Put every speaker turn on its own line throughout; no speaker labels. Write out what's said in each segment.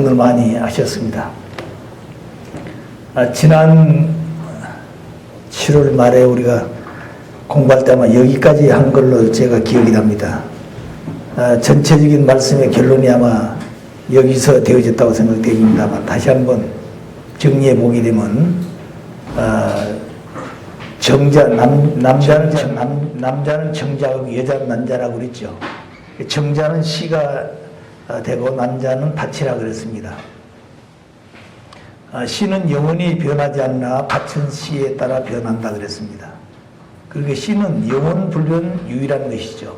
고생을 많이 하셨습니다. 지난 7월 말에 우리가 공부할 때 아마 여기까지 한 걸로 제가 기억이 납니다. 전체적인 말씀의 결론이 아마 여기서 되어졌다고 생각됩니다만 다시 한번 정리해 보게 되면 남자는 정자고 여자는 난자라고 그랬죠. 정자는 시가 되고 난자는 밭이라 그랬습니다. 시는 영원히 변하지 않나 밭은 시에 따라 변한다 그랬습니다. 그러니까 시는 영원 불변 유일한 것이죠.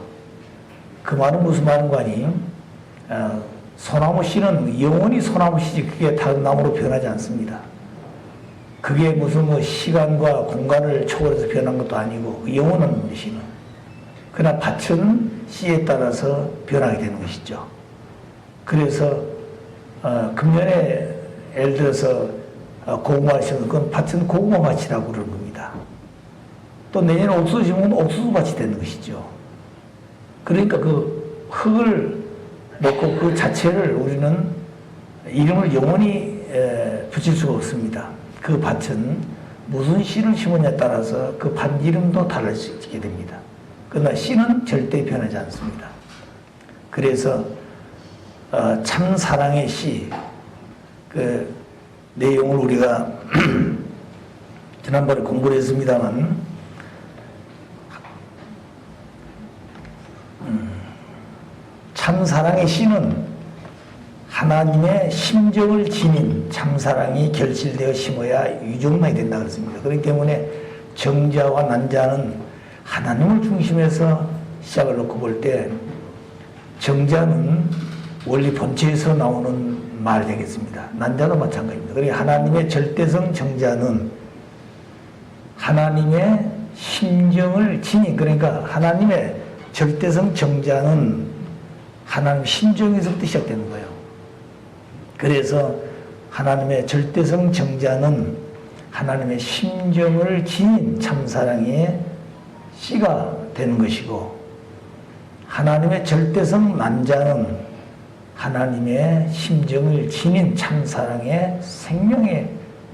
그 말은 무슨 말인가 하니 소나무 씨는 영원히 소나무 씨지 그게 다른 나무로 변하지 않습니다. 그게 무슨 뭐 시간과 공간을 초월해서 변한 것도 아니고 영원한 시는. 그러나 밭은 씨에 따라서 변하게 되는 것이죠. 그래서 금년에 예를 들어서 고구마를 심으면 그건 밭은 고구마 밭이라고 그러는 겁니다. 또 내년에 옥수수 심으면 옥수수 밭이 되는 것이죠. 그러니까 그 흙을 놓고 그 자체를 우리는 이름을 영원히 붙일 수가 없습니다. 그 밭은 무슨 씨를 심으냐에 따라서 그 밭 이름도 달라지게 됩니다. 그러나 씨는 절대 변하지 않습니다. 그래서 참 사랑의 씨, 그 내용을 우리가 지난번에 공부를 했습니다만 참 사랑의 씨는 하나님의 심정을 지닌 참사랑이 결실되어 심어야 유종만이 된다 그랬습니다. 그렇기 때문에 정자와 난자는 하나님을 중심에서 시작을 놓고 볼 때 정자는 원리 본체에서 나오는 말 되겠습니다. 난자도 마찬가지입니다. 그러니까 하나님의 절대성 정자는 하나님의 심정을 지닌, 그러니까 하나님의 절대성 정자는 하나님 심정에서부터 시작되는 거예요. 그래서 하나님의 절대성 정자는 하나님의 심정을 지닌 참사랑의 씨가 되는 것이고, 하나님의 절대성 난자는 하나님의 심정을 지닌 참사랑의 생명의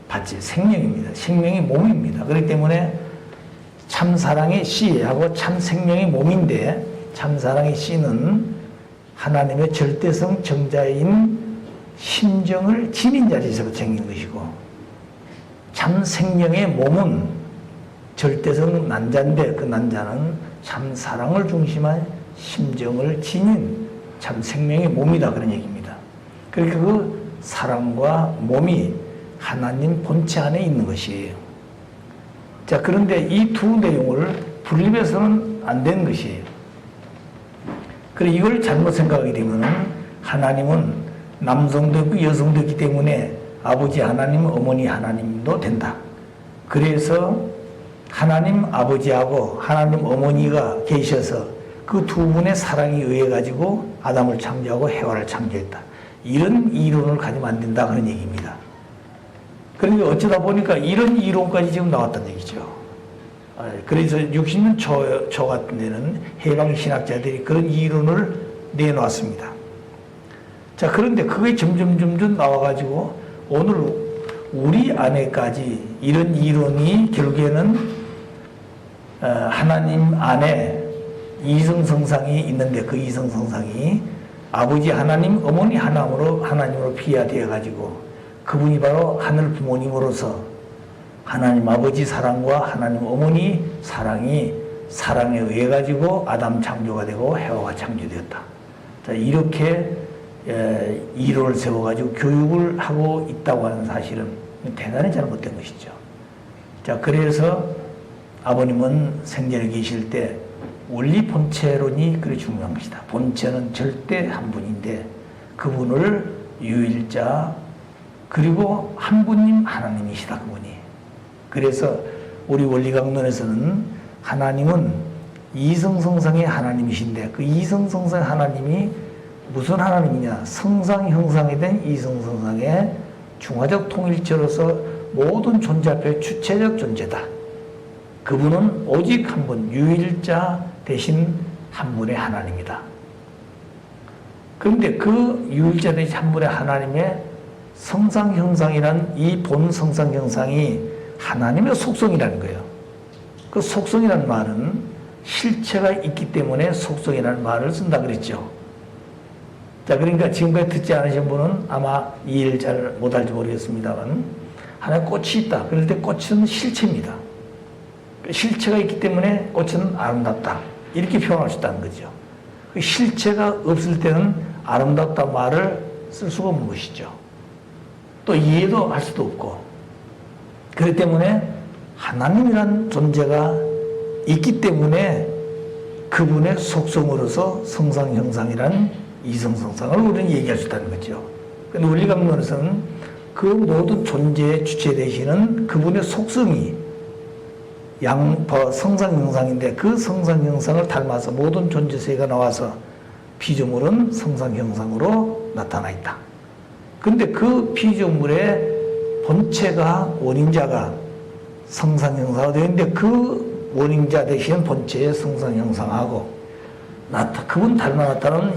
밭이 생명입니다. 생명의 몸입니다. 그렇기 때문에 참사랑의 씨하고 참생명의 몸인데 참사랑의 씨는 하나님의 절대성 정자인 심정을 지닌 자리에서 생긴 것이고, 참생명의 몸은 절대성 난자인데 그 난자는 참사랑을 중심한 심정을 지닌 참 생명의 몸이다 그런 얘기입니다. 그러니까 그 사랑과 몸이 하나님 본체 안에 있는 것이에요. 자, 그런데 이 두 내용을 분립해서는 안 되는 것이에요. 그래 이걸 잘못 생각하게 되면 하나님은 남성도 있고 여성도 있기 때문에 아버지 하나님, 어머니 하나님도 된다. 그래서 하나님 아버지하고 하나님 어머니가 계셔서 그 두 분의 사랑에 의해 가지고 아담을 창조하고 해와를 창조했다. 이런 이론을 가지면 안 된다 그런 얘기입니다. 그러니까 어쩌다 보니까 이런 이론까지 지금 나왔다는 얘기죠. 그래서 60년 초 같은 데는 해방 신학자들이 그런 이론을 내놓았습니다. 자, 그런데 그게 점점 나와가지고 오늘 우리 안에까지 이런 이론이 결국에는 하나님 안에 이성성상이 있는데 그 이성성상이 아버지 하나님, 어머니 하나님으로 비화되어 가지고 그분이 바로 하늘 부모님으로서 하나님 아버지 사랑과 하나님 어머니 사랑에 의해 가지고 아담 창조가 되고 해와가 창조되었다. 자, 이렇게 이론을 세워 가지고 교육을 하고 있다고 하는 사실은 대단히 잘못된 것이죠. 자, 그래서 아버님은 생전에 계실 때 원리 본체론이 그리 중요한 것이다. 본체는 절대 한 분인데 그분을 유일자 그리고 한 분님 하나님이시다 그분이. 그래서 우리 원리강론에서는 하나님은 이성성상의 하나님이신데 그 이성성상의 하나님이 무슨 하나님이냐? 성상 형상이 된 이성성상의 중화적 통일체로서 모든 존재 앞에 주체적 존재다. 그분은 오직 한 분, 유일자 대신 한 분의 하나님이다. 그런데 그 유일자 되신 한 분의 하나님의 성상 형상이란 이 본 성상 형상이 하나님의 속성이라는 거예요. 그 속성이라는 말은 실체가 있기 때문에 속성이라는 말을 쓴다 그랬죠. 자, 그러니까 지금까지 듣지 않으신 분은 아마 이해를 잘 못할지 모르겠습니다만, 하나의 꽃이 있다. 그럴 때 꽃은 실체입니다. 실체가 있기 때문에 꽃은 아름답다. 이렇게 표현할 수 있다는 거죠. 그 실체가 없을 때는 아름답다 말을 쓸 수가 없는 것이죠. 또 이해도 할 수도 없고. 그렇기 때문에 하나님이란 존재가 있기 때문에 그분의 속성으로서 성상 형상이란 이성성상을 우리는 얘기할 수 있다는 거죠. 그런데 원리감론에서는 그 모든 존재의 주체 되시는 그분의 속성이 성상 형상인데 그 성상 형상을 닮아서 모든 존재 세계가 나와서 피조물은 성상 형상으로 나타나 있다. 그런데 그 피조물의 본체가 원인자가 성상 형상화 되어 있는데 그 원인자 대신 본체의 성상 형상하고 그분 닮아 나타나는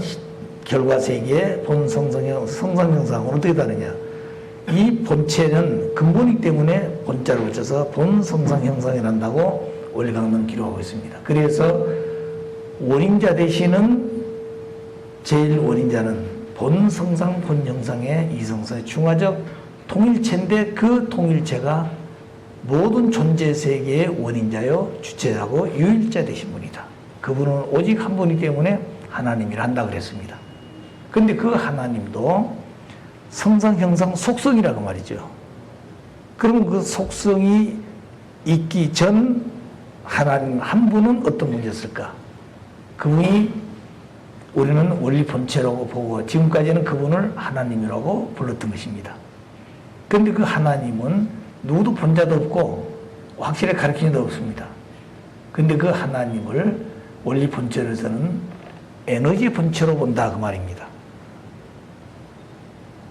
결과 세계의 본 성상 형상은 어떻게 다르냐? 이 본체는 근본이기 때문에 본자를 붙여서 본 성상 형상이란다고 원리강론 기록하고 있습니다. 그래서 원인자 대신은 제일 원인자는 본 성상 본 형상의 이성상의 중화적 통일체인데 그 통일체가 모든 존재 세계의 원인자요 주체자고 유일자 되신 분이다. 그분은 오직 한 분이기 때문에 하나님이라 한다 그랬습니다. 그런데 그 하나님도 성상 형상 속성이라고 말이죠. 그러면 그 속성이 있기 전 하나님 한 분은 어떤 분이었을까? 그분이 우리는 원리 본체라고 보고 지금까지는 그분을 하나님이라고 불렀던 것입니다. 그런데 그 하나님은 누구도 본자도 없고 확실히 가르치는 데 없습니다. 그런데 그 하나님을 원리 본체로서는 에너지 본체로 본다 그 말입니다.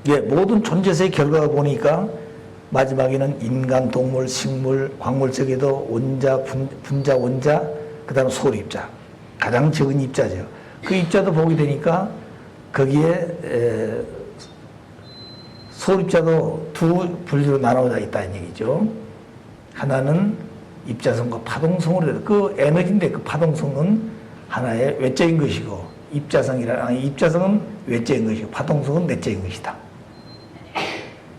예, 모든 존재세의 결과가 보니까 마지막에는 인간, 동물, 식물, 광물 속에도 원자, 분자, 원자, 그 다음 소립자. 가장 적은 입자죠. 그 입자도 보게 되니까 거기에 소립자도 두 분류로 나눠져 있다는 얘기죠. 하나는 입자성과 파동성으로 그 에너지인데 그 파동성은 하나의 외적인 것이고 입자성은 외적인 것이고 파동성은 내적인 것이다.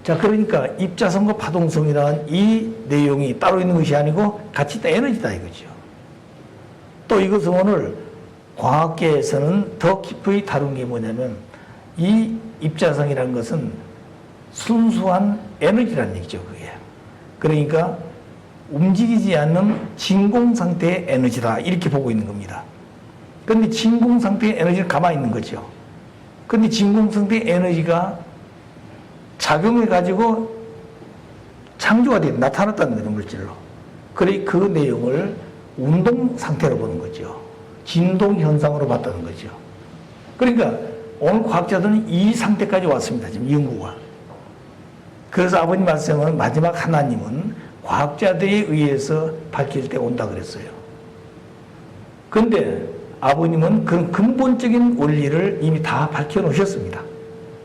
자, 그러니까 입자성과 파동성이라는 이 내용이 따로 있는 것이 아니고 같이 있다 에너지다 이거죠. 또 이것은 오늘 과학계에서는 더 깊이 다룬 게 뭐냐면 이 입자성이라는 것은 순수한 에너지라는 얘기죠. 그게. 그러니까 움직이지 않는 진공 상태의 에너지다 이렇게 보고 있는 겁니다. 그런데 진공 상태의 에너지는 가만히 있는 거죠. 그런데 진공 상태의 에너지가 작용해가지고 창조가 돼 나타났다는 거죠, 물질로. 그래 그 내용을 운동 상태로 보는 거죠. 진동 현상으로 봤다는 거죠. 그러니까 오늘 과학자들은 이 상태까지 왔습니다. 지금 연구가. 그래서 아버님 말씀은 마지막 하나님은 과학자들에 의해서 밝힐 때 온다 그랬어요. 그런데 아버님은 그런 근본적인 원리를 이미 다 밝혀 놓으셨습니다.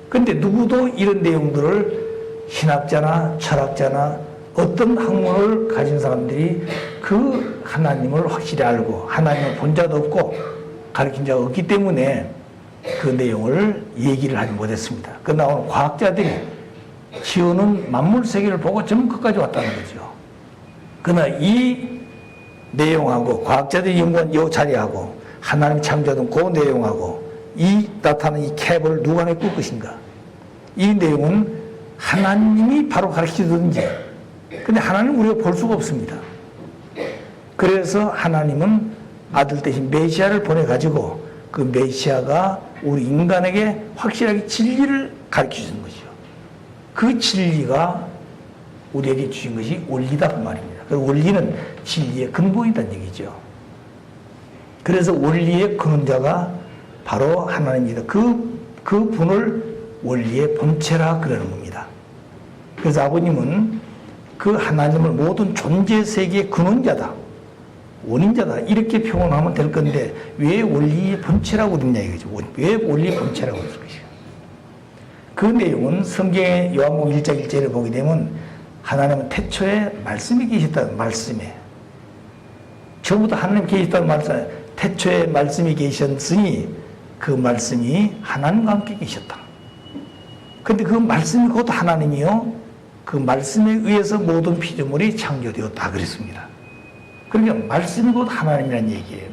그런데 누구도 이런 내용들을 신학자나 철학자나 어떤 학문을 가진 사람들이 그 하나님을 확실히 알고 하나님을 본 자도 없고 가르친 자가 없기 때문에 그 내용을 얘기를 하지 못했습니다. 그러나 오늘 과학자들이 지어놓은 만물 세계를 보고 전부 끝까지 왔다는 거죠. 그러나 이 내용하고 과학자들이 연구한 이 자리하고 하나님 창조하던 그 내용하고 이 나타나는 이 캡을 누가 메꿀 것인가? 이 내용은 하나님이 바로 가르치든지 근데 하나님은 우리가 볼 수가 없습니다. 그래서 하나님은 아들 대신 메시아를 보내가지고 그 메시아가 우리 인간에게 확실하게 진리를 가르쳐 주는 것이죠. 그 진리가 우리에게 주신 것이 원리다 그 말입니다. 그 원리는 진리의 근본이라는 얘기죠. 그래서 원리의 근원자가 바로 하나님입니다. 그 분을 원리의 본체라 그러는 겁니다. 그래서 아버님은 그 하나님을 모든 존재 세계의 근원자다. 원인자다. 이렇게 표현하면 될 건데, 왜 원리의 본체라고 그러냐 이거죠. 왜 원리의 본체라고 그럴 것이야. 그 내용은 성경의 요한복음 1장 1절을 보게 되면 하나님은 태초에 말씀이 계셨다는 말씀에. 처음부터 하나님 계셨다는 말씀, 태초에 말씀이 계셨으니 그 말씀이 하나님과 함께 계셨다. 근데 그 말씀이 곧 하나님이요. 그 말씀에 의해서 모든 피조물이 창조되었다 그랬습니다. 그러니까 말씀이 곧 하나님이라는 얘기예요.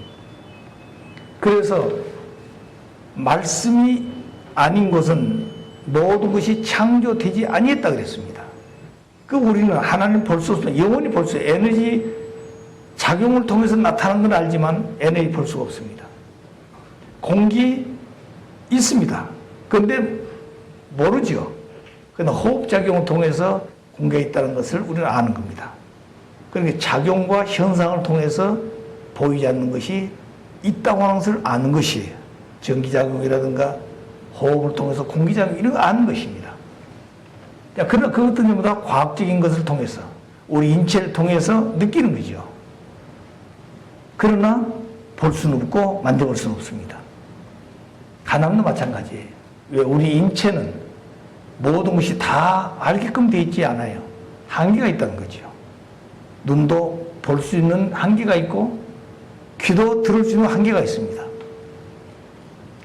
그래서 말씀이 아닌 것은 모든 것이 창조되지 아니했다 그랬습니다. 그 우리는 하나님 볼 수 없습니다. 영원히 볼 수 없어요. 에너지 작용을 통해서 나타나는 건 알지만 에너지 볼 수가 없습니다. 공기 있습니다. 그런데 모르죠. 그러나 호흡작용을 통해서 공기가 있다는 것을 우리는 아는 겁니다. 그러니까 작용과 현상을 통해서 보이지 않는 것이 있다고 하는 것을 아는 것이에요. 전기작용이라든가 호흡을 통해서 공기작용 이런 거 아는 것입니다. 그러나 그것도 전부 다 과학적인 것을 통해서 우리 인체를 통해서 느끼는 거죠. 그러나 볼 수는 없고 만져볼 수는 없습니다. 하나님도 마찬가지예요. 왜 우리 인체는 모든 것이 다 알게끔 되어 있지 않아요. 한계가 있다는 거죠. 눈도 볼 수 있는 한계가 있고 귀도 들을 수 있는 한계가 있습니다.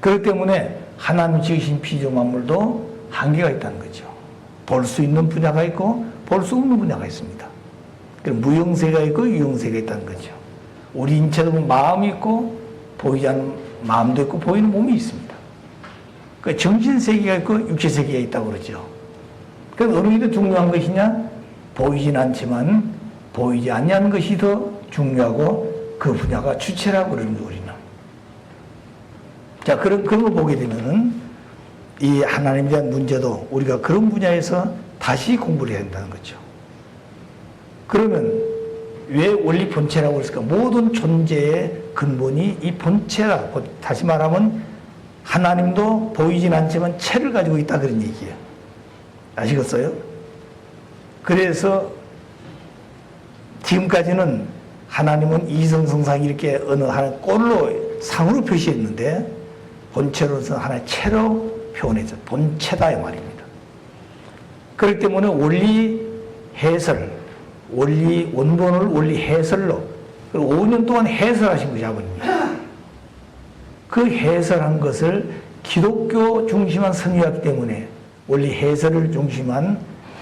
그렇기 때문에 하나님 지으신 피조 만물도 한계가 있다는 거죠. 볼 수 있는 분야가 있고 볼 수 없는 분야가 있습니다. 무형세가 있고 유형세가 있다는 거죠. 우리 인체도 마음이 있고 보이지 않는 마음도 있고 보이는 몸이 있습니다. 그러니까 정신세계가 있고 육체세계가 있다고 그러죠. 그래서 어느 게 더 중요한 것이냐? 보이진 않지만 보이지 않는 것이 더 중요하고 그 분야가 주체라고 그러는 거예요, 우리는. 자, 그런 걸 보게 되면은 이 하나님에 대한 문제도 우리가 그런 분야에서 다시 공부를 해야 된다는 거죠. 그러면 왜 원리 본체라고 했을까? 모든 존재의 근본이 이 본체라. 다시 말하면 하나님도 보이진 않지만 체를 가지고 있다 그런 얘기예요. 아시겠어요? 그래서 지금까지는 하나님은 이성성상 이렇게 어느 하나의 꼴로 상으로 표시했는데 본체로서 하나의 체로 표현해서 본체다 이 말입니다. 그렇기 때문에 원리 해설, 원리 원본을 원리 해설로 5년 동안 해설하신 거죠, 아버님이. 그 해설한 것을 기독교 중심한 선유였기 때문에 원리 해설을 중심한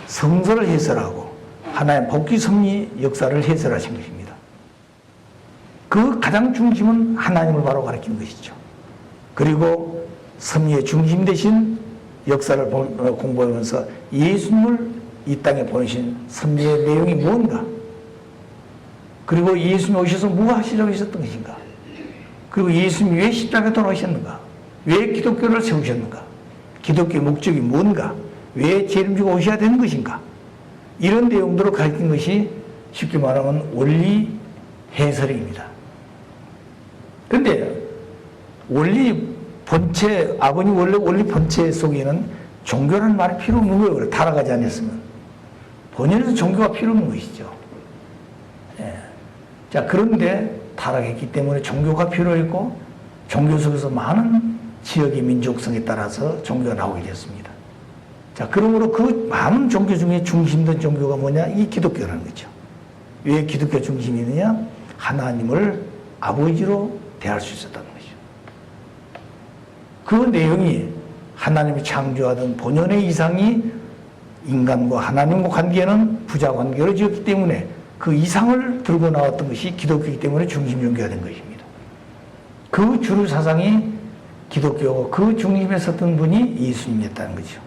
성서를 해설하고 하나의 복귀 섭리 역사를 해설하신 것입니다. 그 가장 중심은 하나님을 바로 가리키는 것이죠. 그리고 섭리의 중심 대신 역사를 공부하면서 예수님을 이 땅에 보내신 섭리의 내용이 무엇인가? 그리고 예수님이 오셔서 무엇 하시려고 하셨던 것인가? 그리고 예수님이 왜 십자가에 돌아오셨는가? 왜 기독교를 세우셨는가? 기독교의 목적이 뭔가? 왜 죄를 지고 오셔야 되는 것인가? 이런 내용들을 가르친 것이 쉽게 말하면 원리 해설입니다. 그런데 원리 본체, 아버님 원래 원리 본체 속에는 종교라는 말이 필요 없는 거예요. 그래, 타락하지 않았으면. 본연에서 종교가 필요 없는 것이죠. 예. 자, 그런데 타락했기 때문에 종교가 필요했고, 종교 속에서 많은 지역의 민족성에 따라서 종교가 나오게 됐습니다. 자, 그러므로 그 많은 종교 중에 중심된 종교가 뭐냐? 이 기독교라는 거죠. 왜 기독교 중심이 있느냐? 하나님을 아버지로 대할 수 있었다는 거죠. 그 내용이 하나님이 창조하던 본연의 이상이 인간과 하나님과 관계는 부자 관계로 지었기 때문에 그 이상을 들고 나왔던 것이 기독교이기 때문에 중심 종교가 된 것입니다. 그 주류 사상이 기독교고 그 중심에 섰던 분이 예수님이었다는 거죠.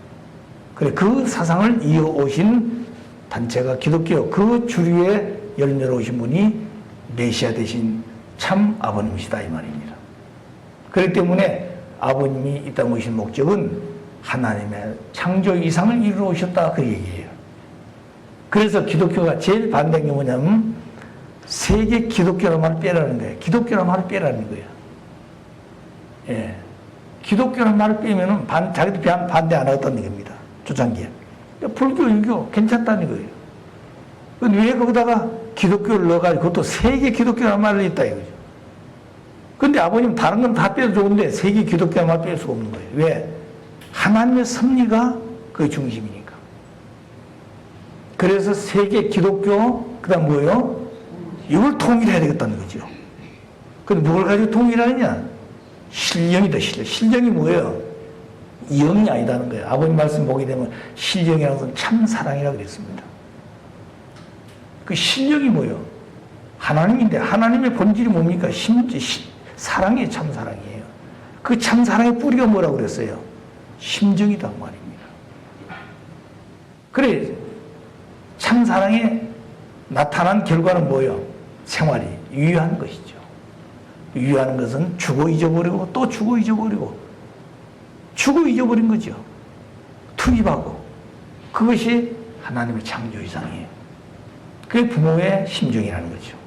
그래, 그 사상을 이어오신 단체가 기독교, 그 주류의 열매로 오신 분이 메시아 되신 참 아버님이시다 이 말입니다. 그렇기 때문에 아버님이 이 땅에 오신 목적은 하나님의 창조 이상을 이루어 오셨다 그 얘기예요. 그래서 기독교가 제일 반대한 게 뭐냐면 세계 기독교라는 말을 빼라는 거예요. 기독교라는 말을 빼라는 거예요. 예. 기독교라는 말을 빼면은 자기도 반대 안 하겠다는 겁니다. 초창기에. 불교, 유교 괜찮다는 거예요. 왜 거기다가 기독교를 넣어가지고 그것도 세계 기독교란 말을 했다 이거죠. 근데 아버님 다른 건 다 빼도 좋은데 세계 기독교란 말 뺄 수가 없는 거예요. 왜? 하나님의 섭리가 그 중심이니까. 그래서 세계 기독교, 그 다음 뭐예요? 이걸 통일해야 되겠다는 거죠. 근데 뭘 가지고 통일하느냐? 신령이다, 신령. 신령이 뭐예요? 영이 아니다는 거예요. 아버님 말씀 보게 되면 신령이라는 것은 참 사랑이라고 그랬습니다. 그 신령이 뭐예요? 하나님인데 하나님의 본질이 뭡니까? 사랑이 참 사랑이에요. 그 참 사랑의 뿌리가 뭐라고 그랬어요? 심정이다 말입니다. 그래 참 사랑에 나타난 결과는 뭐예요? 생활이 유효한 것이죠. 유효하는 것은 주고 잊어버리고 또 주고 잊어버리고 주고 잊어버린 거죠. 투입하고 그것이 하나님의 창조 이상이에요. 그게 부모의 심정이라는 거죠.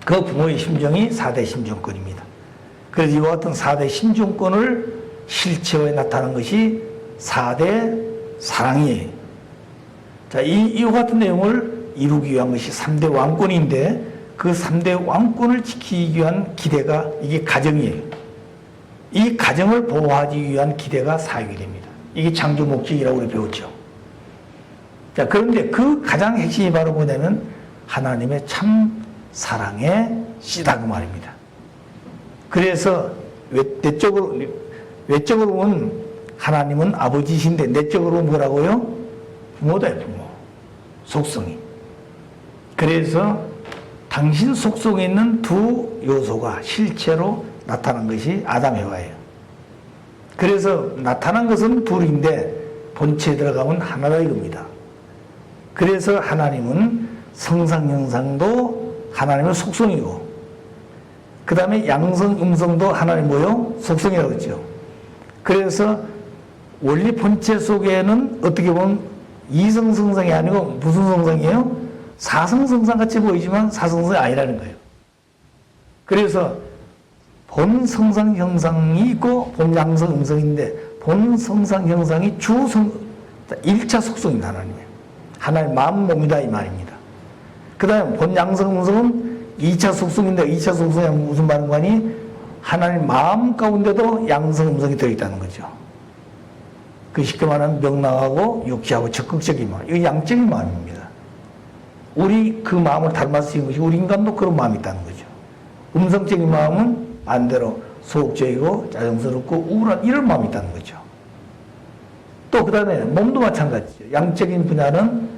그 부모의 심정이 4대 심정권입니다. 그래서 이와 같은 4대 심정권을 실체화에 나타난 것이 4대 사랑이에요. 자, 이와 같은 내용을 이루기 위한 것이 3대 왕권인데 그 3대 왕권을 지키기 위한 기대가 이게 가정이에요. 이 가정을 보호하기 위한 기대가 사육이 됩니다. 이게 창조 목적이라고 우리 배웠죠. 자, 그런데 그 가장 핵심이 바로 뭐냐면 하나님의 참 사랑의 씨다 그 말입니다. 그래서 외적으로 보면 하나님은 아버지신데 내적으로 뭐라고요? 부모다, 부모. 속성이. 그래서 당신 속성에 있는 두 요소가 실체로 나타난 것이 아담 해와예요. 그래서 나타난 것은 둘인데 본체에 들어가면 하나다 이겁니다. 그래서 하나님은 성상 형상도 하나님의 속성이고 그 다음에 양성 음성도 하나님 뭐요? 속성이라고 했죠. 그래서 원리 본체 속에는 어떻게 보면 이성 성상이 아니고 무슨 성상이에요? 사성 성상 같이 보이지만 사성성이 아니라는 거예요. 그래서 본 성상 형상이 있고 본 양성 음성인데 본 성상 형상이 주성 1차 속성입니다. 하나님의. 하나님 마음 몸이다 이 말입니다. 그 다음에 본 양성 음성은 2차 속성인데 2차 속성이 무슨 말인가니 하나님 마음 가운데도 양성 음성이 들어있다는 거죠. 그 쉽게 말하면 명랑하고 육시하고 적극적인 마음. 이거 양적인 마음입니다. 우리 그 마음을 닮아서 지은 것이 우리 인간도 그런 마음이 있다는 거죠. 음성적인 마음은 반대로 소극적이고 짜증스럽고 우울한 이런 마음이 있다는 거죠. 또 그 다음에 몸도 마찬가지죠. 양적인 분야는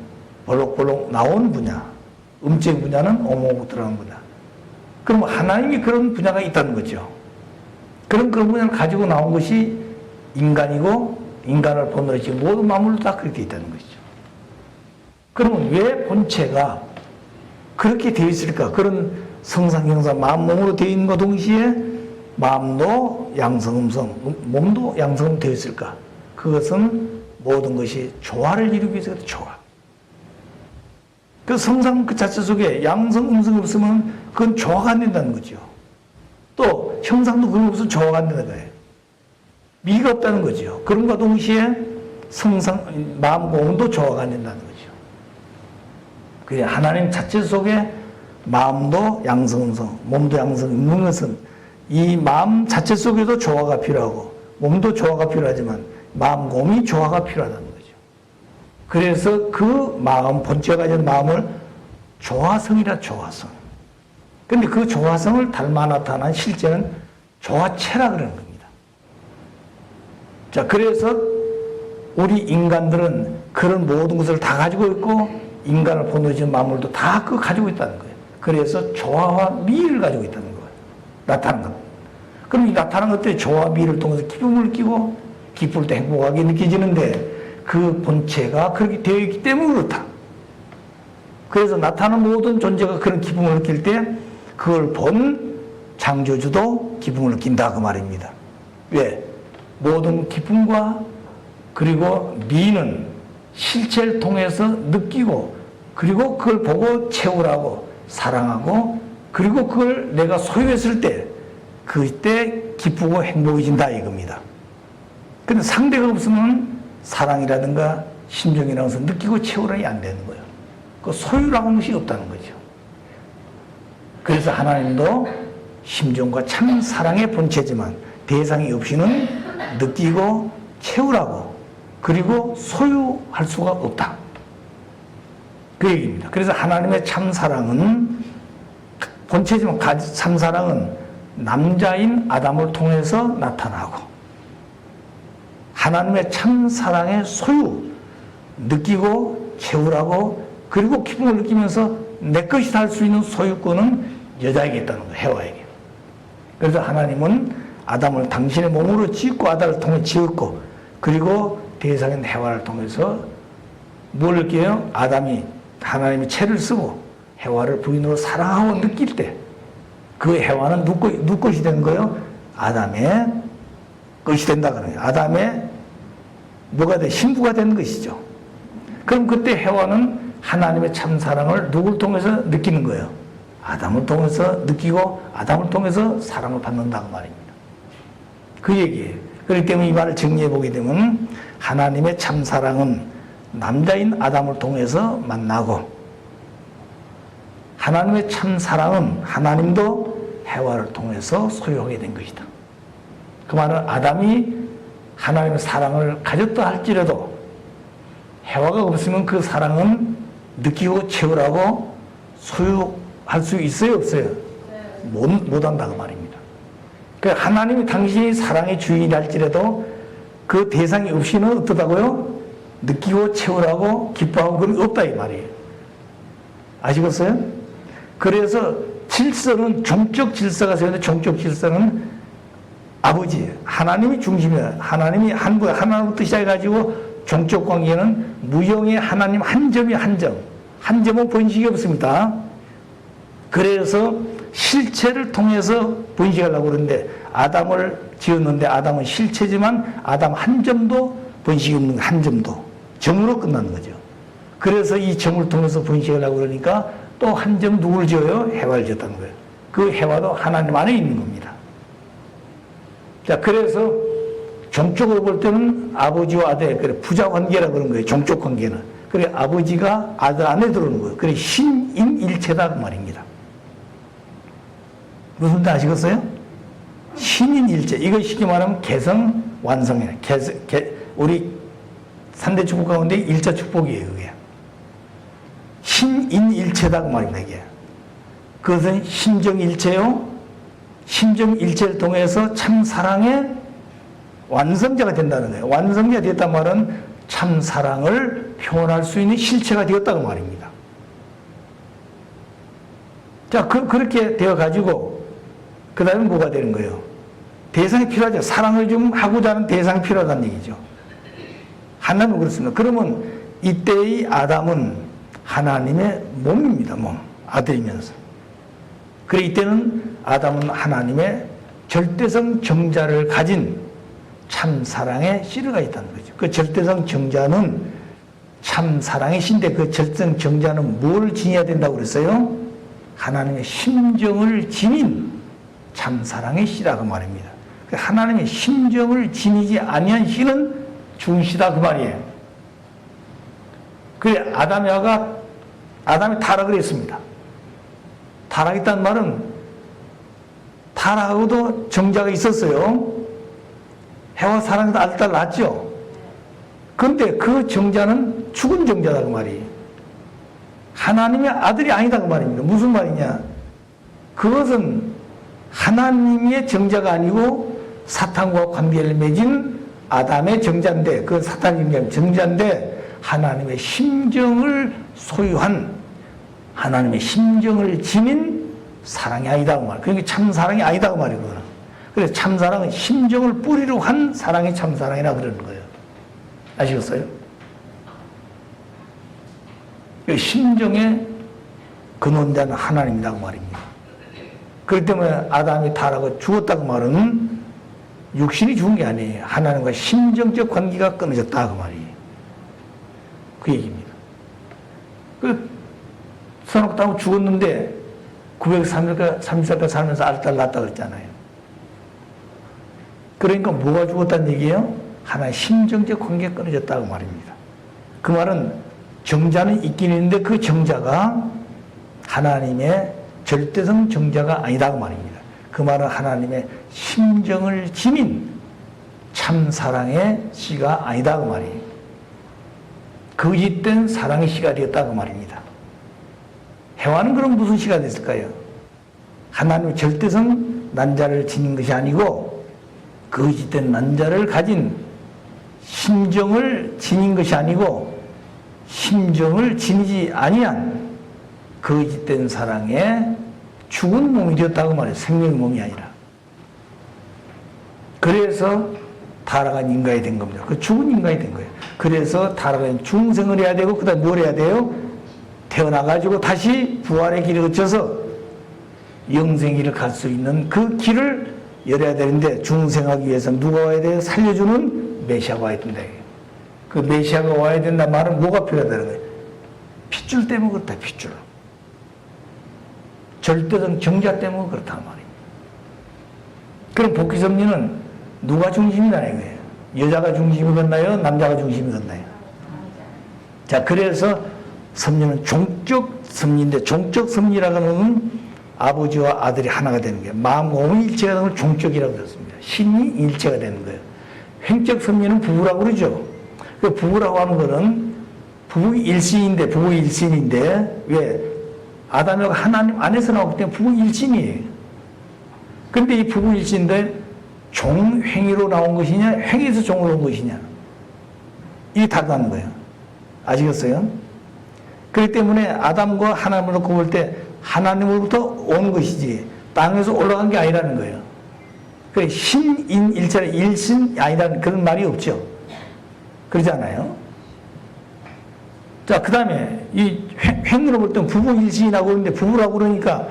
볼록볼록 나온 분야, 음적인 분야는 오목오목 들어간 분야. 그럼 하나님이 그런 분야가 있다는 거죠. 그런 분야를 가지고 나온 것이 인간이고 인간을 본으로 지금 모든 만물도 다 그렇게 있다는 것이죠. 그러면 왜 본체가 그렇게 되어 있을까? 그런 성상, 형상, 마음, 몸으로 되어 있는 것 동시에 마음도 양성, 음성, 몸도 양성 되어 있을까? 그것은 모든 것이 조화를 이루기 위해서 조화. 그 성상 그 자체 속에 양성, 음성이 없으면 그건 조화가 안 된다는 거죠. 또 형상도 그런 없으면 조화가 안 된다는 거예요. 미가 없다는 거죠. 그런과 동시에 성상, 마음과 몸도 조화가 안 된다는 거죠. 그게 하나님 자체 속에 마음도 양성, 음성, 몸도 양성 있는 것은 이 마음 자체 속에도 조화가 필요하고 몸도 조화가 필요하지만 마음, 몸이 조화가 필요하다는 거죠. 그래서 그 마음, 본체가 가진 마음을 조화성이라 조화성. 근데 그 조화성을 닮아 나타난 실제는 조화체라 그러는 겁니다. 자, 그래서 우리 인간들은 그런 모든 것을 다 가지고 있고 인간을 본으로 지은 만물도 다 그거 가지고 있다는 거예요. 그래서 조화와 미를 가지고 있다는 거예요. 나타난 것. 그럼 이 나타난 것들이 조화와 미를 통해서 기쁨을 느끼고 기쁠 때 행복하게 느껴지는데 그 본체가 그렇게 되어 있기 때문에 그렇다. 그래서 나타나는 모든 존재가 그런 기쁨을 느낄 때 그걸 본 창조주도 기쁨을 느낀다 그 말입니다. 왜? 모든 기쁨과 그리고 미는 실체를 통해서 느끼고 그리고 그걸 보고 채우라고 사랑하고 그리고 그걸 내가 소유했을 때 그때 기쁘고 행복해진다 이겁니다. 근데 상대가 없으면 사랑이라든가 심정이라는 것을 느끼고 채우라니 안 되는 거예요. 그 소유라고 하는 것이 없다는 거죠. 그래서 하나님도 심정과 참 사랑의 본체지만 대상이 없이는 느끼고 채우라고 그리고 소유할 수가 없다. 그 얘기입니다. 그래서 하나님의 참 사랑은 본체지만 참 사랑은 남자인 아담을 통해서 나타나고 하나님의 참 사랑의 소유 느끼고 채우라고 그리고 기쁨을 느끼면서 내 것이다 할 수 있는 소유권은 여자에게 있다는 거예요. 해와에게. 그래서 하나님은 아담을 당신의 몸으로 짓고 아담을 통해 지었고 그리고 대상인 해와를 통해서 뭘 느껴요? 아담이 하나님의 채를 쓰고 해와를 부인으로 사랑하고 느낄 때 그 해와는 누구 것이 되는 거예요? 아담의 것이 된다 그러는 거예요. 아담의 뭐가 돼? 신부가 되는 것이죠. 그럼 그때 해와는 하나님의 참 사랑을 누굴 통해서 느끼는 거예요? 아담을 통해서 느끼고 아담을 통해서 사랑을 받는다고 말입니다. 그 얘기예요. 그렇기 때문에 이 말을 정리해 보게 되면 하나님의 참 사랑은 남자인 아담을 통해서 만나고 하나님의 참 사랑은 하나님도 해와를 통해서 소유하게 된 것이다. 그 말은 아담이 하나님의 사랑을 가졌다 할지라도 해와가 없으면 그 사랑은 느끼고 채우라고 소유할 수 있어요, 없어요? 못한다고 말입니다. 그러니까 하나님이 당신이 사랑의 주인이라 할지라도 그 대상이 없이는 어떠다고요? 느끼고 채우라고 기뻐하고 그런 게 없다 이 말이에요. 아시겠어요? 그래서 질서는 종적 질서가 있는데 종적 질서는 아버지 하나님이 중심이에요. 하나님이 하나님부터 시작해가지고 종적 관계는 무형의 하나님 한 점이 한 점은 번식이 없습니다. 그래서 실체를 통해서 번식하려고 그러는데 아담을 지었는데 아담은 실체지만 아담 한 점도 번식이 없는 한 점도 점으로 끝나는 거죠. 그래서 이 점을 통해서 번식하려고 그러니까 또 한 점 누굴 지어요? 해와를 지었다는 거예요. 그 해와도 하나님 안에 있는 겁니다. 자, 그래서 종적으로 볼 때는 아버지와 아들, 그래 부자 관계라 그런 거예요. 종적 관계는. 그래 아버지가 아들 안에 들어오는 거예요. 그래 신인일체다 그 말입니다. 무슨 말인지 아시겠어요? 신인일체. 이거 쉽게 말하면 개성 완성이에요. 우리 3대 축복 가운데 1차 축복이에요. 그게. 신인일체다 그 말입니다. 이게. 그것은 심정일체요. 심정일체를 통해서 참 사랑의 완성자가 된다는 거예요. 완성자가 됐단 말은 참 사랑을 표현할 수 있는 실체가 되었다고 말입니다. 자, 그렇게 되어가지고, 그 다음에 뭐가 되는 거예요? 대상이 필요하죠. 사랑을 좀 하고자 하는 대상이 필요하다는 얘기죠. 하나님은 그렇습니다. 그러면 이때의 아담은 하나님의 몸입니다. 몸. 아들이면서. 그래, 이때는 아담은 하나님의 절대성 정자를 가진 참 사랑의 씨가 있다는 거죠. 그 절대성 정자는 참 사랑의 씨인데 그 절대성 정자는 뭘 지녀야 된다고 그랬어요? 하나님의 심정을 지닌 참 사랑의 씨라고 말입니다. 하나님의 심정을 지니지 아니한 씨는 죽은 씨다 그 말이에요. 그래 아담이 타락을 했습니다. 타락했다는 말은 타락하고도 정자가 있었어요. 해와 사랑에도 아들 낳았죠. 그런데 그 정자는 죽은 정자다 그 말이에요. 하나님의 아들이 아니다 그 말입니다. 무슨 말이냐? 그것은 하나님의 정자가 아니고 사탄과 관계를 맺은 아담의 정자인데 그 사탄의 정자인데 하나님의 심정을 소유한 하나님의 심정을 지닌 사랑이 아니다 그 말. 그러니까 참 사랑이 아니다 그 말이거든요. 그래서 참 사랑은 심정을 뿌리로 한 사랑이 참 사랑이라 그러는 거예요. 아시겠어요? 심정의 근원자는 하나님이라고 말입니다. 그렇기 때문에 아담이 타락하고 죽었다고 말은 육신이 죽은 게 아니에요. 하나님과 심정적 관계가 끊어졌다 그 말이에요. 그 얘기입니다. 선악당하고 죽었는데 930살까지 살면서 아들 낳았다 그랬잖아요. 그러니까 뭐가 죽었다는 얘기예요? 하나의 심정적 관계가 끊어졌다고 말입니다. 그 말은 정자는 있긴 있는데 그 정자가 하나님의 절대성 정자가 아니다 그 말입니다. 그 말은 하나님의 심정을 지닌 참사랑의 씨가 아니다 그 말이에요. 거짓된 사랑의 씨가 되었다 그 말입니다. 해와는 그럼 무슨 씨가 됐을까요? 하나님의 절대성 난자를 지닌 것이 아니고 거짓된 난자를 가진 심정을 지닌 것이 아니고 심정을 지니지 아니한 거짓된 사랑에 죽은 몸이 되었다고 말해요. 생명의 몸이 아니라. 그래서 타락한 인간이 된 겁니다. 그 죽은 인간이 된 거예요. 그래서 타락한 중생을 해야 되고 그 다음에 뭘 해야 돼요? 태어나가지고 다시 부활의 길을 거쳐서 영생의 길을 갈 수 있는 그 길을 열어야 되는데 중생하기 위해서 누가 와야 돼요? 살려주는 메시아가 와야 된다. 그 메시아가 와야 된다 말은 뭐가 필요하다는 거예요? 핏줄 때문에 그렇다. 핏줄. 절대성 정자 때문에 그렇단 말이에요. 그럼 복귀섭리는 누가 중심이라는 거예요? 여자가 중심이겠나요? 남자가 중심이겠나요? 자, 그래서 섭리는 종적 섭리인데 종적 섭리라고 하는 아버지와 아들이 하나가 되는 거예요. 마음과 몸이 일체가 되는 걸 종적이라고 그랬습니다. 신이 일체가 되는 거예요. 횡적 섭리는 부부라고 그러죠. 그 부부라고 하는 거는 부부 일신인데 왜? 아담과 하나님 안에서 나오기 때문에 부부 일신이에요. 그런데 이 부부 일신인데 종횡의로 나온 것이냐 횡에서 종으로 온 것이냐 이게 다르다는 거예요. 아시겠어요? 그렇기 때문에 아담과 하나님을 놓고 볼 때 하나님으로부터 온 것이지 땅에서 올라간 게 아니라는 거예요. 그래 신인 일체라 일신이 아니라는 그런 말이 없죠. 그러지 않아요? 자, 그 다음에 이 횡으로 볼 때는 부부 일신이라고 그러는데 부부라고 그러니까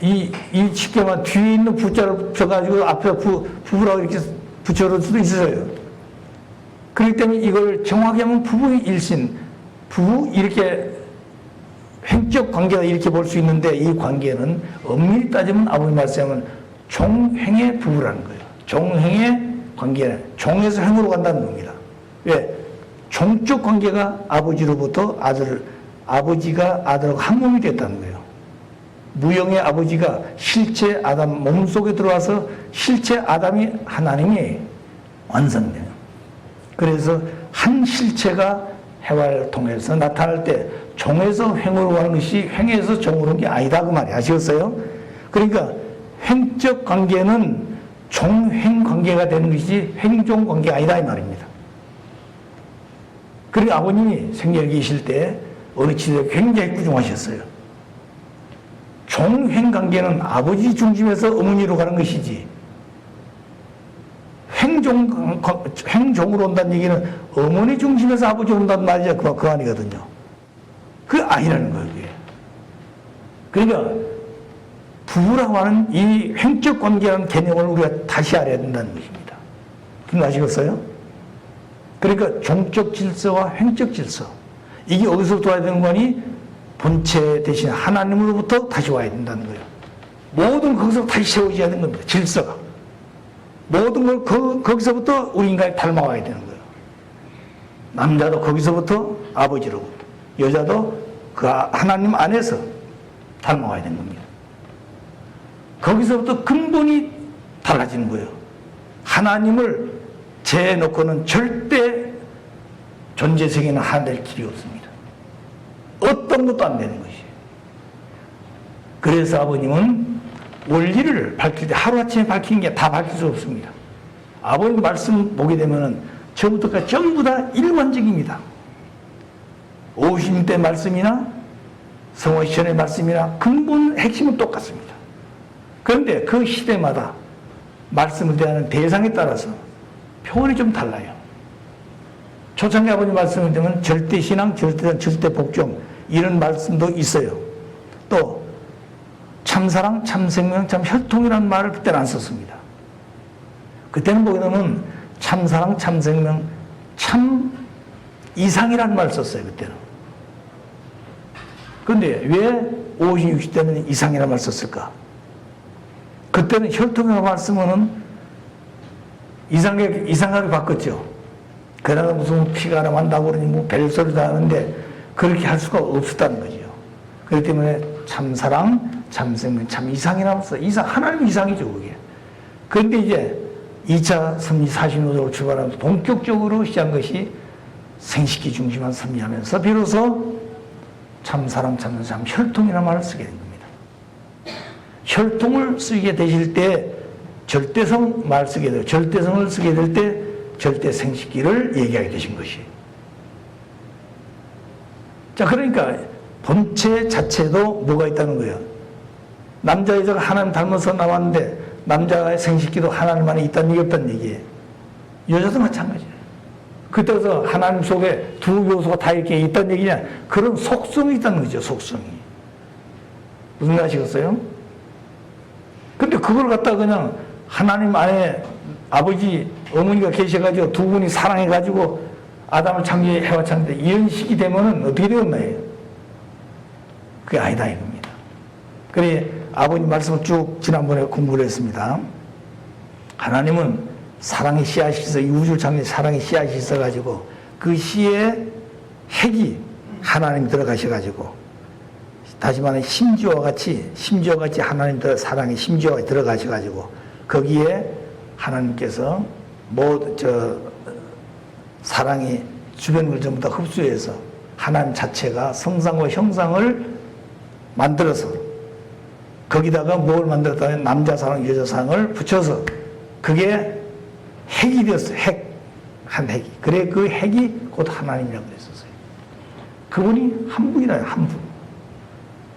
이 쉽게 말 뒤에 있는 부자를 붙여가지고 앞에 부부라고 이렇게 붙여놓을 수도 있어요. 그렇기 때문에 이걸 정확히 하면 부부 일신, 부부 이렇게 횡적 관계다 이렇게 볼 수 있는데 이 관계는 엄밀히 따지면 아버지 말씀은 종횡의 부부라는 거예요. 종횡의 관계는 종에서 횡으로 간다는 겁니다. 왜? 종적 관계가 아버지로부터 아버지가 아들하고 한 몸이 됐다는 거예요. 무형의 아버지가 실체 아담 몸속에 들어와서 실체 아담이 하나님이 완성돼요. 그래서 한 실체가 해와를 통해서 나타날 때 종에서 횡으로 가는 것이 횡에서 종으로 온 게 아니다 그 말이에요. 아시겠어요? 그러니까 횡적 관계는 종횡 관계가 되는 것이지 횡종 관계가 아니다 이 말입니다. 그리고 아버님이 생전에 계실 때 어느 시대에 굉장히 꾸중하셨어요. 종횡 관계는 아버지 중심에서 어머니로 가는 것이지 횡종으로 온다는 얘기는 어머니 중심에서 아버지 온다는 말이죠. 그 아니거든요. 그게 아니라는 거예요. 그게. 그러니까 부부라고 하는 이 횡적 관계라는 개념을 우리가 다시 알아야 된다는 것입니다. 무슨 아시겠어요? 그러니까 종적 질서와 횡적 질서 이게 어디서부터 와야 되는 거니? 본체 대신 하나님으로부터 다시 와야 된다는 거예요. 모든 거기서 다시 세워져야 되는 겁니다. 질서가. 모든 걸 거기서부터 우리 인간이 닮아와야 되는 거예요. 남자도 거기서부터 아버지로부터 여자도 그 하나님 안에서 닮아와야 되는 겁니다. 거기서부터 근본이 달라지는 거예요. 하나님을 재놓고는 절대 존재성에는 하나 될 길이 없습니다. 어떤 것도 안 되는 것이에요. 그래서 아버님은 원리를 밝힐 때 하루아침에 밝히는 게 다 밝힐 수 없습니다. 아버님 말씀 보게 되면은 처음부터까지 전부 다 일관적입니다. 50대 말씀이나 성화시전의 말씀이나 근본 핵심은 똑같습니다. 그런데 그 시대마다 말씀을 대하는 대상에 따라서 표현이 좀 달라요. 초창기 아버님 말씀을 되면 절대신앙, 절대단, 절대복종 이런 말씀도 있어요. 또 참사랑, 참생명, 참혈통이라는 말을 그때는 안 썼습니다. 그때는 보게 되면 참사랑, 참생명, 참 이상이라는 말을 썼어요. 그때는. 그런데 왜 50, 60대는 이상이라는 말을 썼을까? 그때는 혈통이라고 말 쓰면은 이상하게 바꿨죠. 그러다가 무슨 피가 나간다고 그러니 뭐 별소리도 하는데 그렇게 할 수가 없었다는 거죠. 그렇기 때문에 참사랑, 참생명, 참 이상이 남았어. 하나님 이상이죠, 그게. 그런데 이제 2차 섭리 45도로 출발하면서 본격적으로 시작한 것이 생식기 중심한 섭리하면서 비로소 참사랑, 참생, 참 혈통이라는 말을 쓰게 된 겁니다. 혈통을 쓰게 되실 때 절대성 말 쓰게 돼요. 절대성을 쓰게 될 때 절대 생식기를 얘기하게 되신 것이에요. 자, 그러니까 본체 자체도 뭐가 있다는 거예요. 남자, 여자가 하나님 닮아서 나왔는데 남자의 생식기도 하나님 안에 있다는 얘기 없다는 얘기예요. 여자도 마찬가지예요. 그때서 하나님 속에 두 요소가 다 이렇게 있다는 얘기냐. 그런 속성이 있다는 거죠. 속성이. 무슨 말 아시겠어요? 근데 그걸 갖다가 그냥 하나님 안에 아버지, 어머니가 계셔가지고 두 분이 사랑해가지고 아담을 창조해 해와 창조해 이런 식이 되면은 어떻게 되었나요? 그게 아니다 이겁니다. 그래 아버님 말씀을 쭉 지난번에 공부를 했습니다. 하나님은 사랑의 씨앗이 있어, 이 우주를 창조해 사랑의 씨앗이 있어가지고 그 씨에 핵이 하나님 들어가셔가지고 다시 말하면 심지어와 같이 하나님 사랑의 심지어가 들어가셔가지고 거기에 하나님께서 사랑이 주변을 전부 다 흡수해서 하나님 자체가 성상과 형상을 만들어서 거기다가 뭘 만들었다면 남자 사랑, 여자 사랑을 붙여서 그게 핵이 되었어요. 한 핵이. 그래 그 핵이 곧 하나님이라고 그랬었어요. 그분이 한 분이라요. 한 분.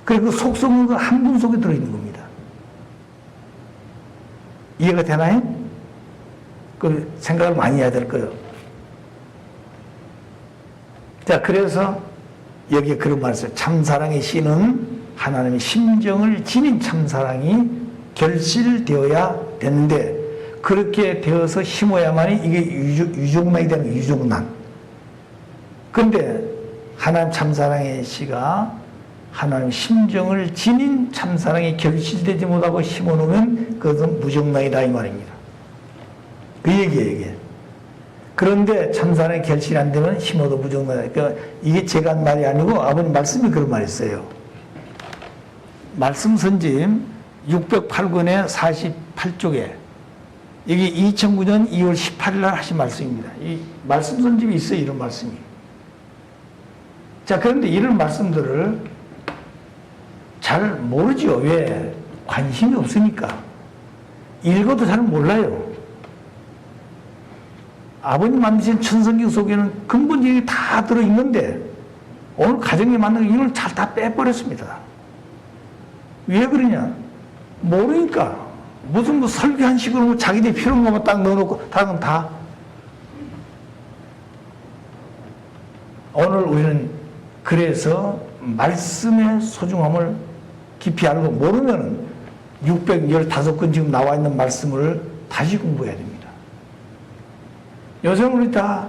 그리고 그 속성은 한 분 속에 들어있는 겁니다. 이해가 되나요? 그 생각을 많이 해야 될 거예요. 자, 그래서 여기에 그런 말을 써요. 참사랑의 씨는 하나님의 심정을 지닌 참사랑이 결실되어야 되는데 그렇게 되어서 심어야만이 이게 유종란이 되는 거예요. 유종란. 그런데 하나님 참사랑의 씨가 하나님 심정을 지닌 참사랑이 결실되지 못하고 심어놓으면 그것은 무정란이다 이 말입니다. 그 얘기예요 이게. 그런데 참사랑이 결실이 안 되면 심어도 무정란이다. 그러니까 이게 제가 한 말이 아니고 아버님 말씀이 그런 말이 있어요. 말씀 선짐 608권의 48쪽에 이게 2009년 2월 18일 날 하신 말씀입니다. 이 말씀 선집이 있어요. 이런 말씀이. 자, 그런데 이런 말씀들을 잘 모르죠. 왜? 관심이 없으니까. 읽어도 잘 몰라요. 아버님 만드신 천성경 속에는 근본적인 다 들어있는데 오늘 가정에 맞는 이걸 잘 다 빼버렸습니다. 왜 그러냐? 모르니까. 무슨 설교한 식으로 자기들 필요한 것만 딱 넣어놓고 다른 건 다. 오늘 우리는 그래서 말씀의 소중함을 깊이 알고 모르면 615권 지금 나와 있는 말씀을 다시 공부해야 됩니다. 요즘 우리 다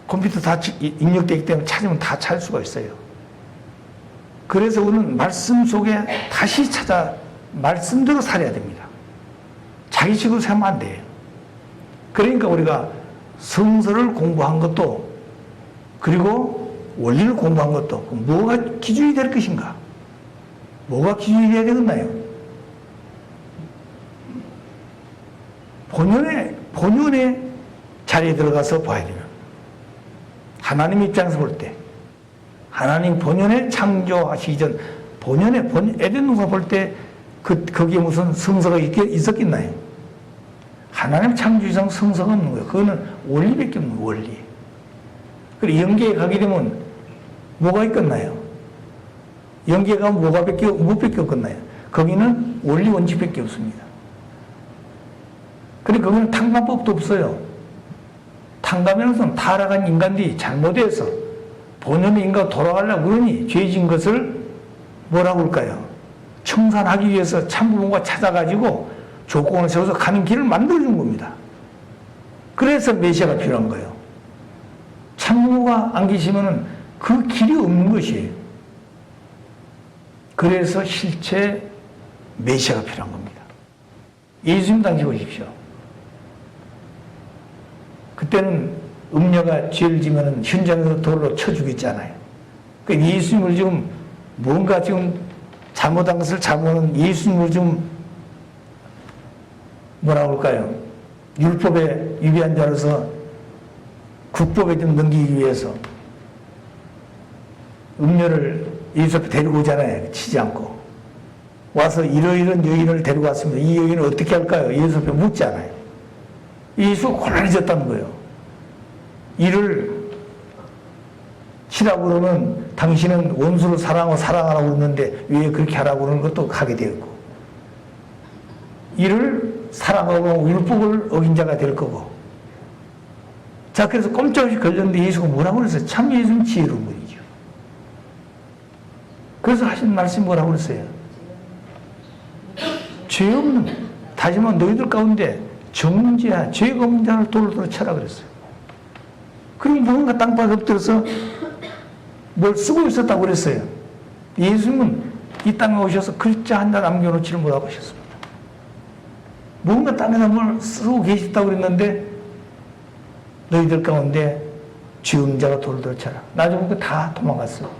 컴퓨터 다 입력되기 때문에 찾으면 다 찾을 수가 있어요. 그래서 우리는 말씀 속에 다시 찾아 말씀대로 살아야 됩니다. 자기식으로 살면 안 돼요. 그러니까 우리가 성서를 공부한 것도 그리고 원리를 공부한 것도 뭐가 기준이 될 것인가? 뭐가 기준이 돼야 되겠나요? 본연의 자리에 들어가서 봐야 돼요. 하나님 입장에서 볼 때 하나님 본연의 창조하시기 전 에덴 동산 볼 때 거기에 무슨 성서가 있었겠나요? 하나님 창조 이상 성서가 없는 거예요. 그거는 원리밖에 없는 거예요. 원리. 그리고 영계에 가게 되면 뭐가 있겠나요? 영계에 가면 뭐밖에 없겠나요? 거기는 원리 원칙밖에 없습니다. 그리고 거기는 탕감법도 없어요. 탕감에는 타락한 인간들이 잘못해서 본연의 인간으로 돌아가려고 그러니 죄진 것을 뭐라고 할까요? 청산하기 위해서 참부모가 찾아가지고 조건을 세워서 가는 길을 만들어준 겁니다. 그래서 메시아가 필요한 거예요. 참부모가 안 계시면 그 길이 없는 것이에요. 그래서 실제 메시아가 필요한 겁니다. 예수님 당시 보십시오. 그때는 음녀가 죄를 지면 현장에서 돌로 쳐 죽였잖아요. 그 예수님을 지금 뭔가 지금 잘못한 것을 잘못한 예수님을 좀 뭐라고 할까요? 율법에 위배한 자로서 국법에 좀 넘기기 위해서 음녀를 예수 앞에 데리고 오잖아요. 치지 않고. 와서 이러이런 여인을 데리고 왔습니다. 이 여인을 어떻게 할까요? 예수 앞에 묻잖아요. 예수가 곤란해졌다는 거예요. 이를 치라고 그러면 당신은 원수를 사랑하라고 그러는데 왜 그렇게 하라고 그러는 것도 하게 되었고, 이를 사랑하고 율법을 어긴 자가 될 거고. 자, 그래서 꼼짝없이 걸렸는데 예수가 뭐라고 그랬어요? 참 예수는 지혜로운 분이죠. 그래서 하신 말씀이 뭐라고 그랬어요? 죄 없는, 다시 말하면 너희들 가운데 정죄한 죄가 없는 자를 돌로 쳐라 그랬어요. 그럼 뭔가 땅바닥에 엎드려서 뭘 쓰고 있었다고 그랬어요. 예수님은 이 땅에 오셔서 글자 하나 남겨놓지를 못하고 하셨습니다. 뭔가 땅에다 뭘 쓰고 계셨다고 그랬는데 너희들 가운데 죄 없는 자가 돌로 쳐라. 나중에 다 도망갔어요.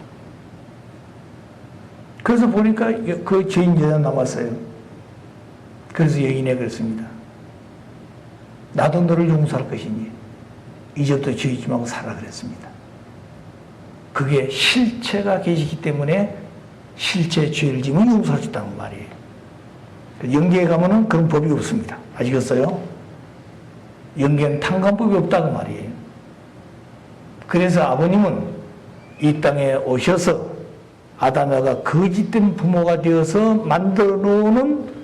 그래서 보니까 그 죄인 여자 남았어요. 그래서 여인에 그랬습니다. 나도 너를 용서할 것이니 이제부터 죄 짓지 말고 살아 그랬습니다. 그게 실체가 계시기 때문에 실제 죄를 지면 용서할 수 있다는 말이에요. 영계에 가면은 그런 법이 없습니다. 아시겠어요? 영계는 탕감법이 없다고 말이에요. 그래서 아버님은 이 땅에 오셔서 아담과 거짓된 부모가 되어서 만들어 놓는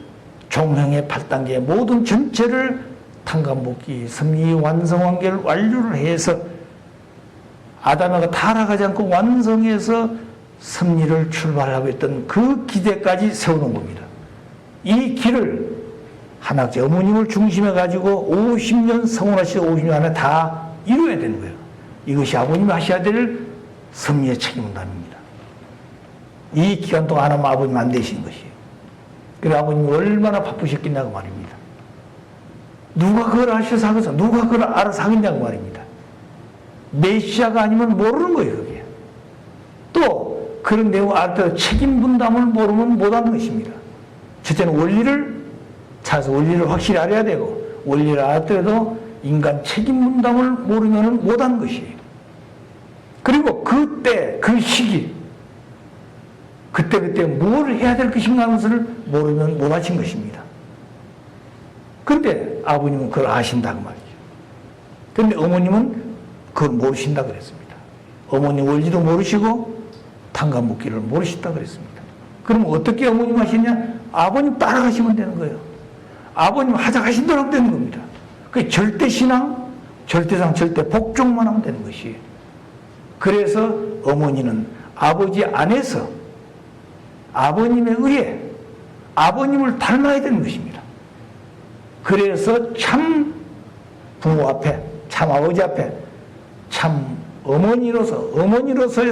종형의 8단계 모든 전체를 탕감복귀, 섭리, 완성관계를 완료를 해서 아담과 타락하지 않고 완성해서 섭리를 출발하고 있던 그 기대까지 세우는 겁니다. 이 길을 한학제 어머님을 중심해 가지고 50년 성원하시고 50년 안에 다 이루어야 되는 거예요. 이것이 아버님이 하셔야 될 섭리의 책임감입니다. 이 기간 동안 안 하면 아버님 안 되시는 것이에요. 그래서 아버님이 얼마나 바쁘셨겠냐고 말입니다. 누가 그걸 하셔서 하겠어? 누가 그걸 알아서 하겠냐고 말입니다. 메시아가 아니면 모르는 거예요, 그게. 또 그런 내용을 알 때 책임 분담을 모르면 못하는 것입니다. 첫째는 원리를 찾아서 원리를 확실히 알아야 되고, 원리를 알았더라도 인간 책임 분담을 모르면 못하는 것이에요. 그리고 그때 그 시기 그때 뭘 해야 될 것인가 하는 것을 모르면 못하신 것입니다. 그런데 아버님은 그걸 아신다고 말이죠. 그런데 어머님은 그걸 모르신다고 그랬습니다. 어머님 원리도 모르시고 탕감묵기를 모르신다고 그랬습니다. 그럼 어떻게 어머님 하시냐? 아버님 따라가시면 되는 거예요. 아버님 하자 하신 대로 하면 되는 겁니다. 그게 절대신앙, 절대상, 절대 복종만 하면 되는 것이에요. 그래서 어머니는 아버지 안에서 아버님에 의해 아버님을 닮아야 되는 것입니다. 그래서 참 부모 앞에, 참 아버지 앞에, 참 어머니로서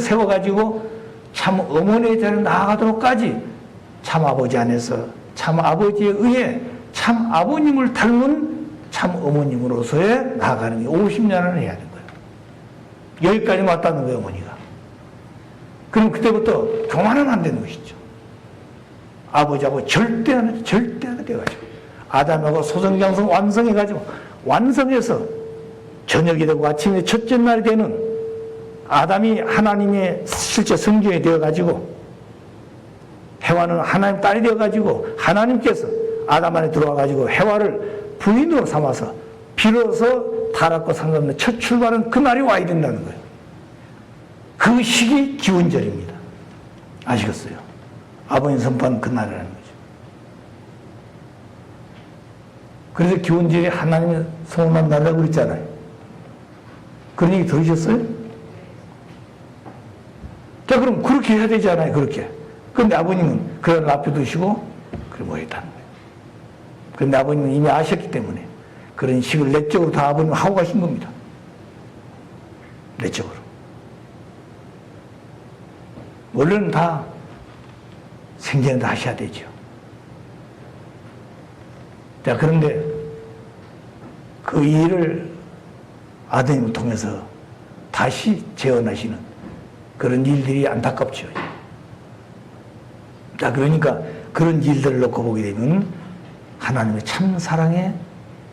세워가지고 참 어머니의 자리에 나아가도록까지 참 아버지 안에서 참 아버지에 의해 참 아버님을 닮은 참 어머님으로서의 나아가는 게 50년을 해야 되는 거예요. 여기까지 왔다는 거예요, 어머니가. 그럼 그때부터 교만은 안 되는 것이죠. 아버지하고 절대 하나 돼가지고 아담하고 소성장성 완성해가지고 완성해서 저녁이 되고 아침에 첫째 날이 되는 아담이 하나님의 실제 성전이 되어가지고 해와는 하나님 딸이 되어가지고 하나님께서 아담 안에 들어와가지고 해와를 부인으로 삼아서 비로소 타락과 상관없는 첫 출발은 그 날이 와야 된다는 거예요. 그 시기 기원절입니다. 아시겠어요? 아버님 선포한 그날이라는 거죠. 그래서 기원절이 하나님의 성원한 날이라고 그랬잖아요. 그런 얘기 들으셨어요? 자, 그럼 그렇게 해야 되잖아요, 그렇게. 그런데 아버님은 그걸 앞에 두시고, 그걸 뭐 했다는 거예요. 그런데 아버님은 이미 아셨기 때문에 그런 식을 내적으로 다 아버님 하고 가신 겁니다. 내적으로. 원래는 다 생전에 다 하셔야 되죠. 자, 그런데 그 일을 아드님을 통해서 다시 재현하시는 그런 일들이 안타깝죠. 자, 그러니까 그런 일들을 놓고 보게 되면 하나님의 참사랑의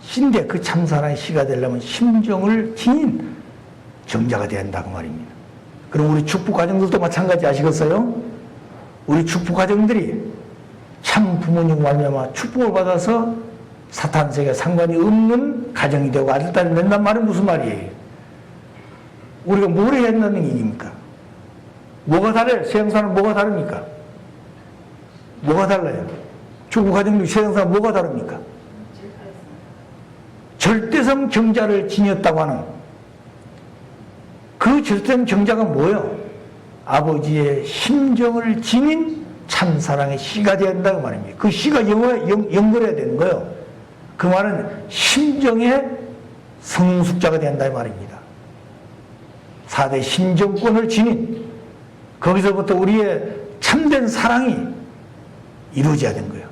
신데 그 참사랑의 시가 되려면 심정을 지닌 정자가 되어야 한다고 말입니다. 그럼 우리 축복 가정들도 마찬가지 아시겠어요? 우리 축복 가정들이 참 부모님 말미암아 축복을 받아서 사탄 세계와 상관이 없는 가정이 되고 아들, 딸이 된단 말은 무슨 말이에요? 우리가 뭘 해야 한다는 얘기입니까? 뭐가 달라요? 세상사는 뭐가 다릅니까? 뭐가 달라요? 축복 가정들 세상사는 뭐가 다릅니까? 절대성 정자를 지녔다고 하는 그 절대성 정자가 뭐예요? 아버지의 심정을 지닌 참사랑의 시가 되어야 한다고 말입니다. 그 시가 연결해야 되는 거예요. 그 말은 심정의 성숙자가 되어야 한다는 말입니다. 4대 심정권을 지닌 거기서부터 우리의 참된 사랑이 이루어져야 되는 거예요.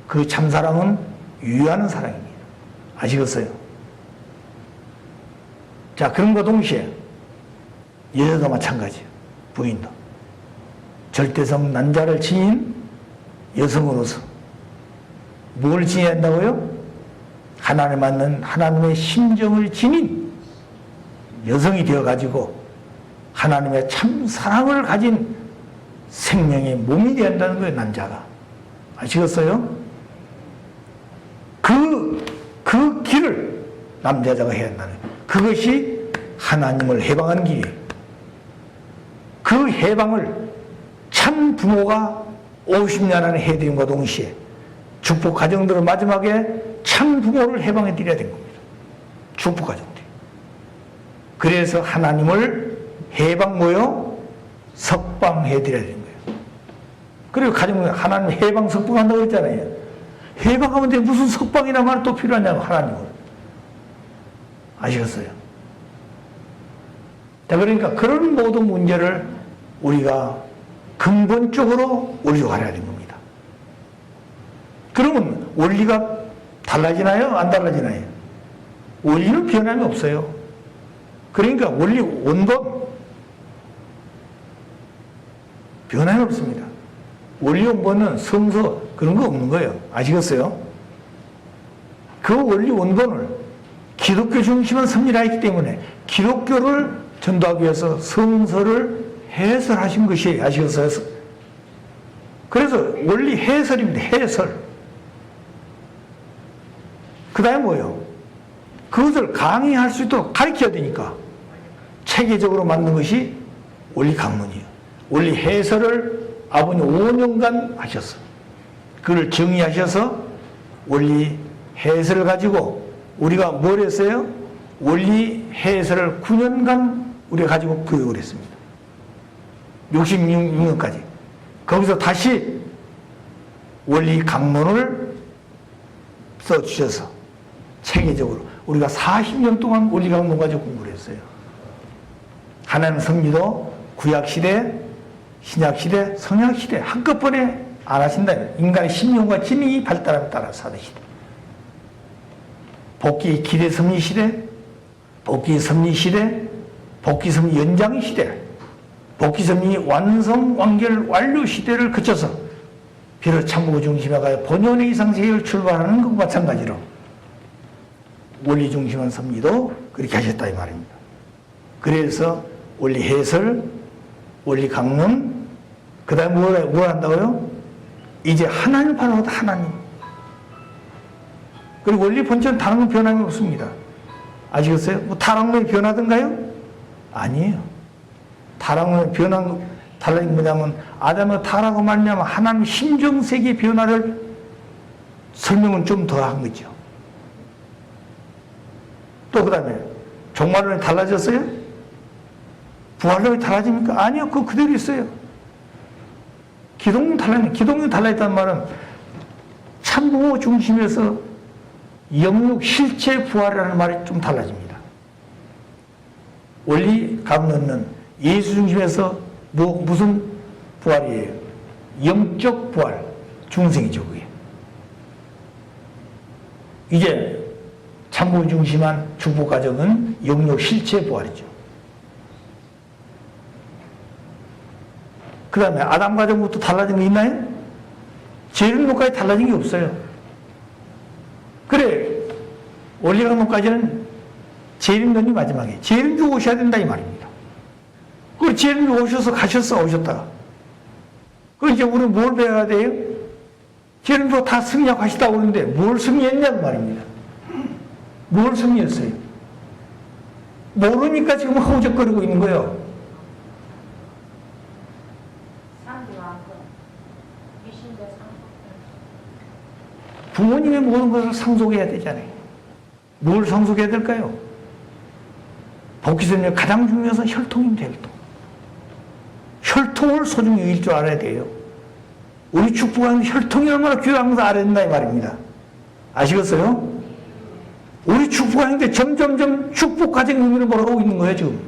그 참사랑은 유효하는 사랑입니다. 아시겠어요? 자, 그런과 동시에 여자도 마찬가지예요. 부인도. 절대성 난자를 지닌 여성으로서 뭘 지녀야 한다고요? 하나님 맞는 하나님의 심정을 지닌 여성이 되어가지고 하나님의 참 사랑을 가진 생명의 몸이 되어야 한다는 거예요, 난자가. 아시겠어요? 그 길을 남자자가 해야 한다는 거예요. 그것이 하나님을 해방하는 길이에요. 그 해방을 참 부모가 50년 안에 해드림과 동시에 축복 가정들은 마지막에 참 부모를 해방해 드려야 된 겁니다. 축복 가정들이. 그래서 하나님을 해방 석방해 드려야 되는 거예요. 그리고 가정은 하나님 해방 석방한다고 했잖아요. 해방하면 무슨 석방이나 말 또 필요하냐고, 하나님을. 아시겠어요? 자, 그러니까 그런 모든 문제를 우리가 근본적으로 원리로 알아야 되는 겁니다. 그러면 원리가 달라지나요? 안 달라지나요? 원리는 변함이 없어요. 그러니까 원리 원본 변함이 없습니다. 원리 원본은 성서 그런 거 없는 거예요. 아시겠어요? 그 원리 원본을 기독교 중심은 섭리하기 때문에 기독교를 전도하기 위해서 성서를 해설하신 것이 아시겠어요? 그래서 원리 해설입니다. 해설. 그 다음에 뭐예요? 그것을 강의할 수 있도록 가르쳐야 되니까 체계적으로 만든 것이 원리 강문이에요. 원리 해설을 아버님 5년간 하셨어요. 그걸 정의하셔서 원리 해설을 가지고 우리가 뭘 했어요? 원리 해설을 9년간 우리가 가지고 교육을 했습니다. 66년까지. 거기서 다시 원리 강론을 써주셔서 체계적으로 우리가 40년 동안 원리 강론 가지고 공부를 했어요. 하나님 섭리도 구약시대, 신약시대, 성약시대 한꺼번에 안 하신다. 인간의 심령과 지능이 발달함에 따라 사는 시대. 복귀 기대 섭리 시대, 복귀 섭리 시대, 복귀 섭리 연장 시대, 복귀 섭리 완성, 완결, 완료 시대를 거쳐서 비록 참고 중심에 가야 본연의 이상 세계를 출발하는 것과 마찬가지로 원리 중심한 섭리도 그렇게 하셨다 이 말입니다. 그래서 원리 해설, 원리 강론, 그 다음에 뭘 한다고요? 이제 하나님 바라보다 하나님. 그리고 원리 본chất 다른 건 변함이 없습니다. 아시겠어요? 뭐 타락론이 변하던가요? 아니에요. 타락론이 달라진 게 뭐냐면 아담의 타락으로 말미암아 하나님 심정세계의 변화를 설명은 좀 더 한 거죠. 또 그 다음에 종말론이 달라졌어요? 부활론이 달라집니까? 아니요. 그거 그대로 있어요. 기독론 달라졌다는 말은 참부모 중심에서 영육 실체 부활이라는 말이 좀 달라집니다. 원리 강론은 예수 중심에서 무슨 부활이에요? 영적 부활, 중생이죠, 그게. 이제 참부모 중심한 축복 과정은 영육 실체 부활이죠. 그 다음에 아담 가정부터 달라진 게 있나요? 재림론까지 달라진 게 없어요. 그래, 원리학론까지는 재림론이 마지막에 재림주 오셔야 된다 이 말입니다. 그 재림주 오셔서 오셨다가 그 이제 우리는 뭘 배워야 돼요? 재림주 다 승리하시다고 그러는데 뭘 승리했냐는 말입니다. 뭘 승리했어요? 모르니까 지금 허우적거리고 있는 거예요. 부모님의 모든 것을 상속해야 되잖아요. 뭘 상속해야 될까요? 복귀선녀 가장 중요한 것은 혈통입니다. 혈통을 소중히 여길 줄 알아야 돼요. 우리 축복하는 혈통이 얼마나 귀한 것을 알아야 된다 이 말입니다. 아시겠어요? 우리 축복하는데 점점점 축복 가정 의미를 몰아오고 있는 거예요 지금.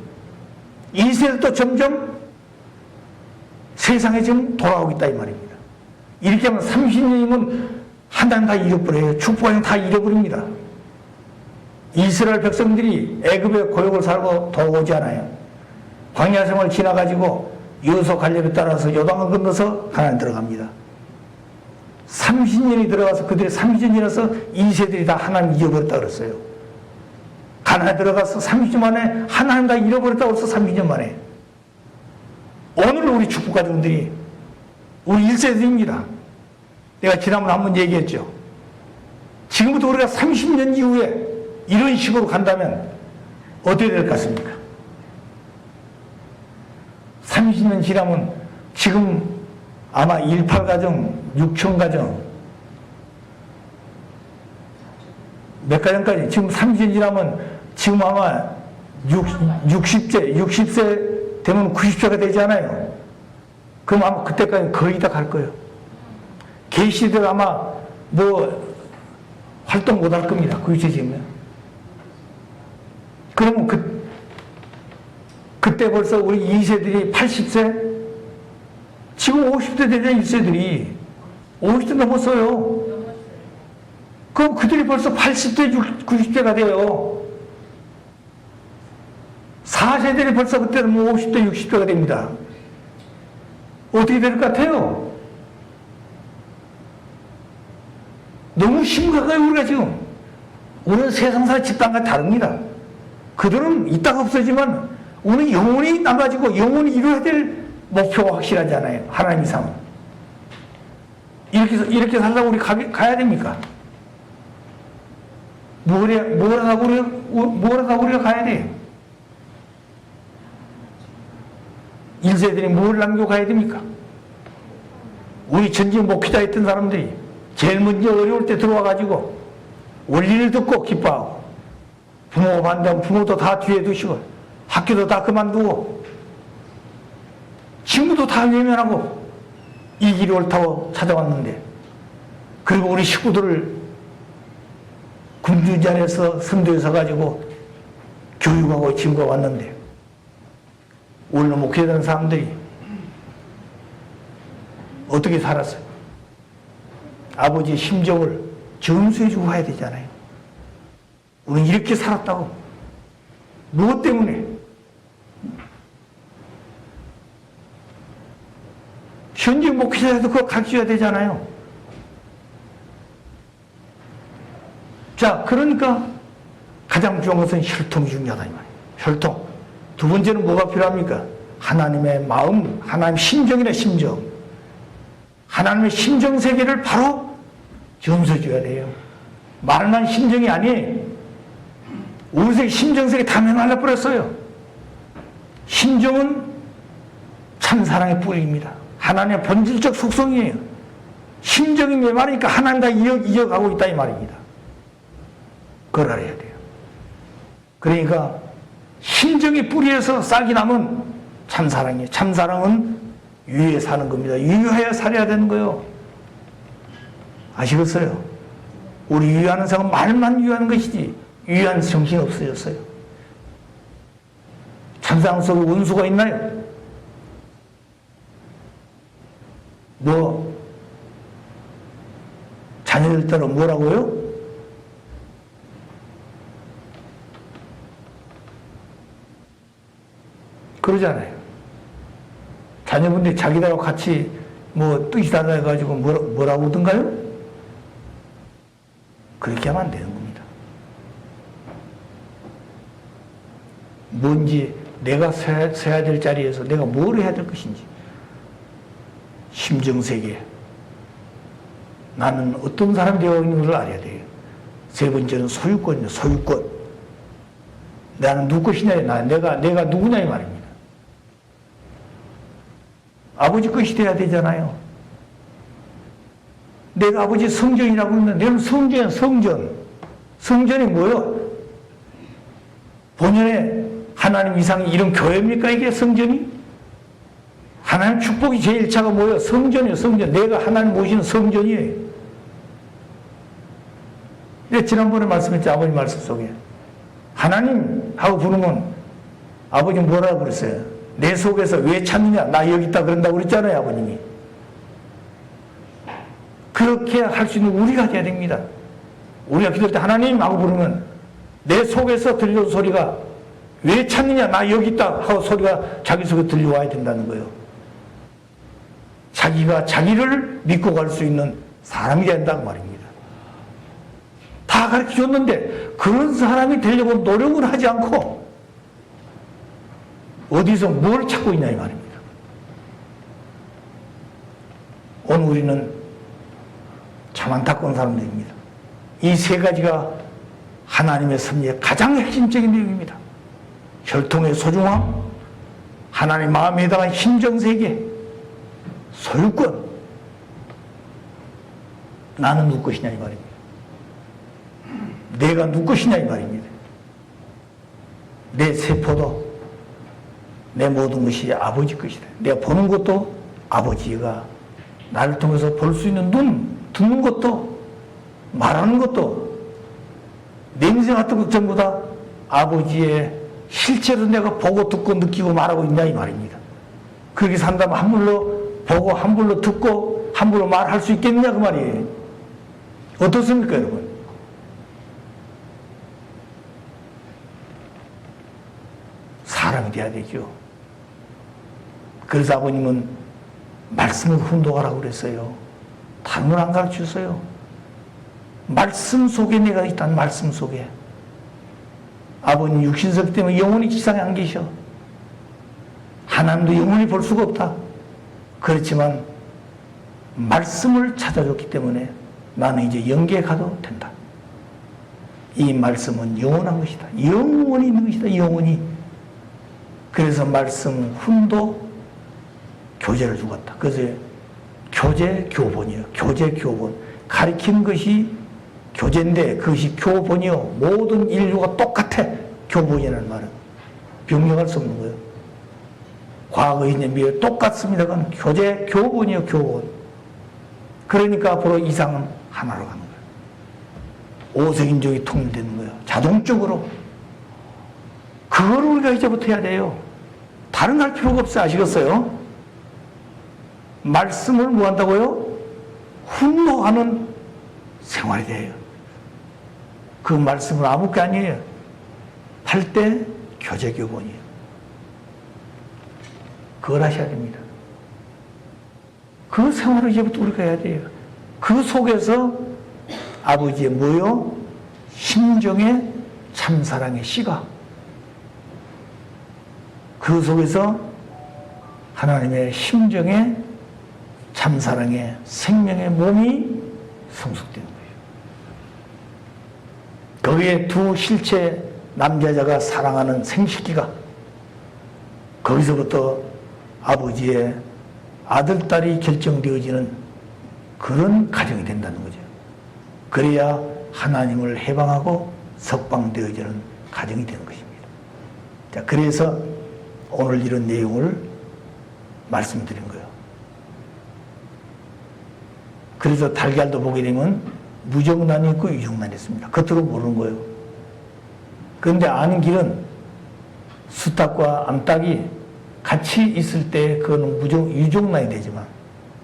이 세대도 점점 세상에 지금 돌아오고 있다 이 말입니다. 이렇게 하면 30년이면 하나님 다 잃어버려요. 축복하는 다 잃어버립니다. 이스라엘 백성들이 애굽의 고역을 살고 돌아오지 않아요. 광야 생활 지나가지고 여호수아 갈렙에 따라서 요단을 건너서 가나안 들어갑니다. 30년이 들어가서 그들이 30년 지나서 2세들이 다 하나님 잃어버렸다 그랬어요. 가나안에 들어가서 30년 만에 하나님 다 잃어버렸다고 해서 30년 만에. 오늘 우리 축복 가족들이 우리 1세들입니다. 내가 지난번에 한번 얘기했죠. 지금부터 우리가 30년 이후에 이런 식으로 간다면 어떻게 될 것 같습니까? 30년 지나면 지금 아마 18가정, 6천 가정 몇 가정까지 지금 30년 지나면 지금 아마 60세 되면 90세가 되잖아요. 그럼 아마 그때까지 거의 다 갈 거예요. 계시들 아마 뭐 활동 못 할 겁니다. 그 시점이면. 그러면 그때 벌써 우리 2세들이 80세? 지금 50대 되잖아요, 1세들이. 50대 넘었어요. 그럼 그들이 벌써 80대, 90대가 돼요. 4세들이 벌써 그때는 뭐 50대, 60대가 됩니다. 어떻게 될 것 같아요? 너무 심각해요, 우리가 지금. 우리는 세상사 집단과 다릅니다. 그들은 이따가 없어지만 우리는 영원히 남아지고 영원히 이루어야 될 목표가 확실하잖아요. 하나님 이상. 이렇게 살다가 우리 가야 됩니까? 뭘 하다가 우리가 가야 돼요? 1세들이 뭘 남기고 가야 됩니까? 우리 전직 목회자 했던 사람들이 제일 먼저 어려울 때 들어와가지고 원리를 듣고 기뻐하고 부모가 반대하면 부모도 다 뒤에 두시고 학교도 다 그만두고 친구도 다 외면하고 이 길이 옳다고 찾아왔는데 그리고 우리 식구들을 군주전에서 선두에 서가지고 교육하고 친구가 왔는데 오늘 목회되는 사람들이 어떻게 살았어요? 아버지의 심정을 점수해주고 가야 되잖아요. 우리는 이렇게 살았다고. 무엇 때문에? 현직 목회자라도 그걸 가르쳐야 되잖아요. 자, 그러니까 가장 중요한 것은 혈통이 중요하다 이 말이에요. 혈통. 두 번째는 뭐가 필요합니까? 하나님의 마음, 하나님의 심정이나 심정. 하나님의 심정 세계를 바로 점수해줘야 돼요. 말만 심정이 아니에요. 우리 심정 세계 다 메말라버렸어요. 심정은 참 사랑의 뿌리입니다. 하나님의 본질적 속성이에요. 심정이 메마르니까 하나님 다 이어가고 있다 이 말입니다. 그걸 알아야 돼요. 그러니까 심정의 뿌리에서 싹이 나면 참사랑이에요. 참사랑은 유의해 사는 겁니다. 유의하여 살아야 되는 거예요. 아시겠어요? 우리 유의하는 사람은 말만 유의하는 것이지 유의하는 정신이 없어졌어요. 참사랑 속에 원수가 있나요? 자녀들 따라 뭐라고요? 그러잖아요. 자녀분들이 자기들하고 같이 뭐 뜻이 달라 해가지고 뭐라고 하던가요? 그렇게 하면 안 되는 겁니다. 뭔지 내가 서야 될 자리에서 내가 뭘 해야 될 것인지 심정세계 나는 어떤 사람이 되어 있는 것을 알아야 돼요. 세 번째는 소유권이요. 소유권. 나는 누구 것이냐, 내가 누구냐 이 말입니다. 아버지 것이 돼야 되잖아요. 내가 아버지 성전이라고 했는데 내는 성전이야, 성전. 성전이 뭐요? 본연의 하나님 이상이 이런 교회입니까, 이게 성전이? 하나님 축복이 제1차가 뭐예요? 성전이에요, 성전. 내가 하나님 모시는 성전이에요. 지난번에 말씀했죠, 아버지 말씀 속에. 하나님 하고 부르면 아버지 뭐라고 그랬어요? 내 속에서 왜 찾느냐? 나 여기 있다 그런다고 그랬잖아요, 아버님이. 그렇게 할 수 있는 우리가 돼야 됩니다. 우리가 기도할 때 하나님 하고 부르면 내 속에서 들려온 소리가 왜 찾느냐? 나 여기 있다 하고 소리가 자기 속에 들려와야 된다는 거예요. 자기가 자기를 믿고 갈 수 있는 사람이 된다고 말입니다. 다 가르쳐 줬는데 그런 사람이 되려고 노력을 하지 않고 어디서 뭘 찾고 있냐 이 말입니다. 오늘 우리는 참 안타까운 사람들입니다. 이 세 가지가 하나님의 섭리의 가장 핵심적인 내용입니다. 혈통의 소중함, 하나님 마음에 해당한 심정세계, 소유권. 나는 누구 것이냐 이 말입니다. 내가 누구 것이냐 이 말입니다. 내 세포도 내 모든 것이 아버지 것이다. 내가 보는 것도 아버지가 나를 통해서 볼 수 있는 눈, 듣는 것도 말하는 것도 냄새 맡은 것 전부 다 아버지의 실제로 내가 보고 듣고 느끼고 말하고 있냐 이 말입니다. 그렇게 산다면 함부로 보고 함부로 듣고 함부로 말할 수 있겠느냐 그 말이에요. 어떻습니까 여러분? 사람이 돼야 되죠. 그래서 아버님은 말씀을 훈독하라고 그랬어요. 다른 건 안 가르쳤어요. 말씀 속에 내가 있다는 말씀 속에. 아버님 육신석 때문에 영원히 지상에 안 계셔. 하나님도 영원히 볼 수가 없다. 그렇지만 말씀을 찾아줬기 때문에 나는 이제 영계에 가도 된다. 이 말씀은 영원한 것이다. 영원히 있는 것이다. 영원히. 그래서 말씀 훈독 교재를 주었다. 그래서 교재 교본이에요. 교재 교본. 가르치는 것이 교재인데 그것이 교본이요. 모든 인류가 똑같아. 교본이라는 말은. 변경할 수 없는 거예요. 과거의 미래 똑같습니다. 그건 교재 교본이요. 교본. 그러니까 앞으로 이상은 하나로 가는 거예요. 오색인종이 통일되는 거예요. 자동적으로. 그걸 우리가 이제부터 해야 돼요. 다른 거 할 필요가 없어요. 아시겠어요? 말씀을 뭐 한다고요? 훈독하는 생활이 돼요. 그 말씀은 아무 게 아니에요. 8대 교재교본이에요. 그걸 하셔야 됩니다. 그 생활을 이제부터 우리가 해야 돼요. 그 속에서 아버지의 뭐요? 심정의 참사랑의 씨가 그 속에서 하나님의 심정의 참사랑의 생명의 몸이 성숙되는 거예요. 거기에 두 실체 남자자가 사랑하는 생식기가 거기서부터 아버지의 아들, 딸이 결정되어지는 그런 가정이 된다는 거죠. 그래야 하나님을 해방하고 석방되어지는 가정이 되는 것입니다. 자, 그래서 오늘 이런 내용을 말씀드린 거예요. 그래서 달걀도 보게 되면 무정란이 있고 유정란이 있습니다. 겉으로 모르는 거예요. 그런데 아는 길은 수탉과 암탉이 같이 있을 때 그거는 유정란이 되지만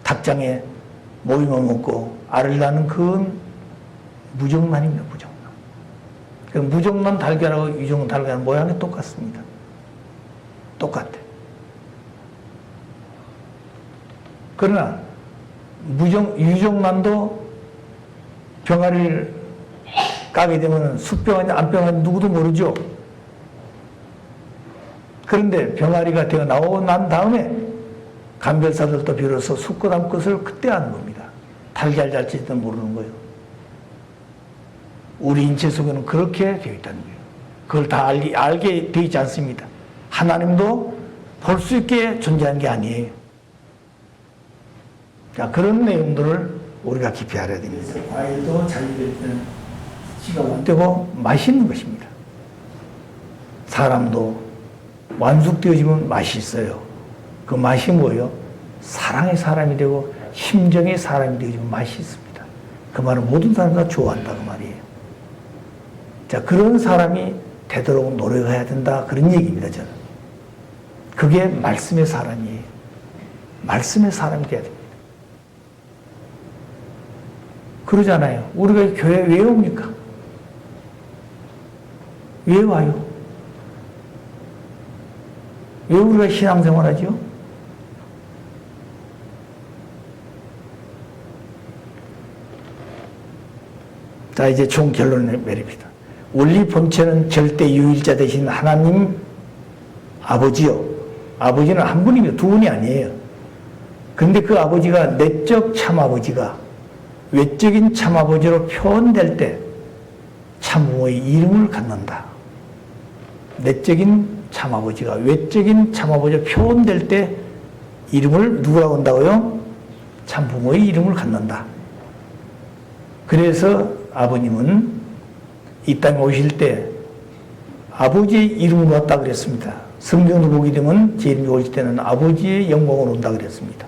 닭장에 모이만 먹고 알을 낳는 그건 무정란입니다. 무정란. 무정란 달걀하고 유정란 달걀은 모양이 똑같습니다. 똑같아. 그러나 유정란도 병아리를 까게 되면 숙병아니 안병아니 누구도 모르죠. 그런데 병아리가 되어 나오고 난 다음에 감별사들도 비로소 숙고담 것을 그때 아는 겁니다. 달걀 잘지도 모르는 거예요. 우리 인체 속에는 그렇게 되어 있다는 거예요. 그걸 다 알게 되어 있지 않습니다. 하나님도 볼 수 있게 존재하는 게 아니에요. 자, 그런 내용들을 우리가 깊이 알아야 됩니다. 과일도 자기들 때는 씨가 원되고 맛있는 것입니다. 사람도 완숙되어지면 맛이 있어요. 그 맛이 뭐예요? 사랑의 사람이 되고 심정의 사람이 되어지면 맛이 있습니다. 그 말은 모든 사람이 다 좋아한다 그 말이에요. 자, 그런 사람이 되도록 노력해야 된다 그런 얘기입니다. 저는 그게 말씀의 사람이에요. 말씀의 사람이 돼야 됩니다. 그러잖아요. 우리가 교회 왜 옵니까? 왜 와요? 왜 우리가 신앙생활하죠? 자, 이제 총 결론을 내립니다. 원리 본체는 절대 유일자 되신 하나님 아버지요. 아버지는 한 분이며 두 분이 아니에요. 그런데 그 아버지가 내적 참아버지가 외적인 참아버지로 표현될 때 참부모의 이름을 갖는다. 내적인 참아버지가 외적인 참아버지로 표현될 때 이름을 누구라고 한다고요? 참부모의 이름을 갖는다. 그래서 아버님은 이 땅에 오실 때 아버지의 이름으로 왔다 그랬습니다. 성경도 보게 되면 재림이 오실 때는 아버지의 영광으로 온다 그랬습니다.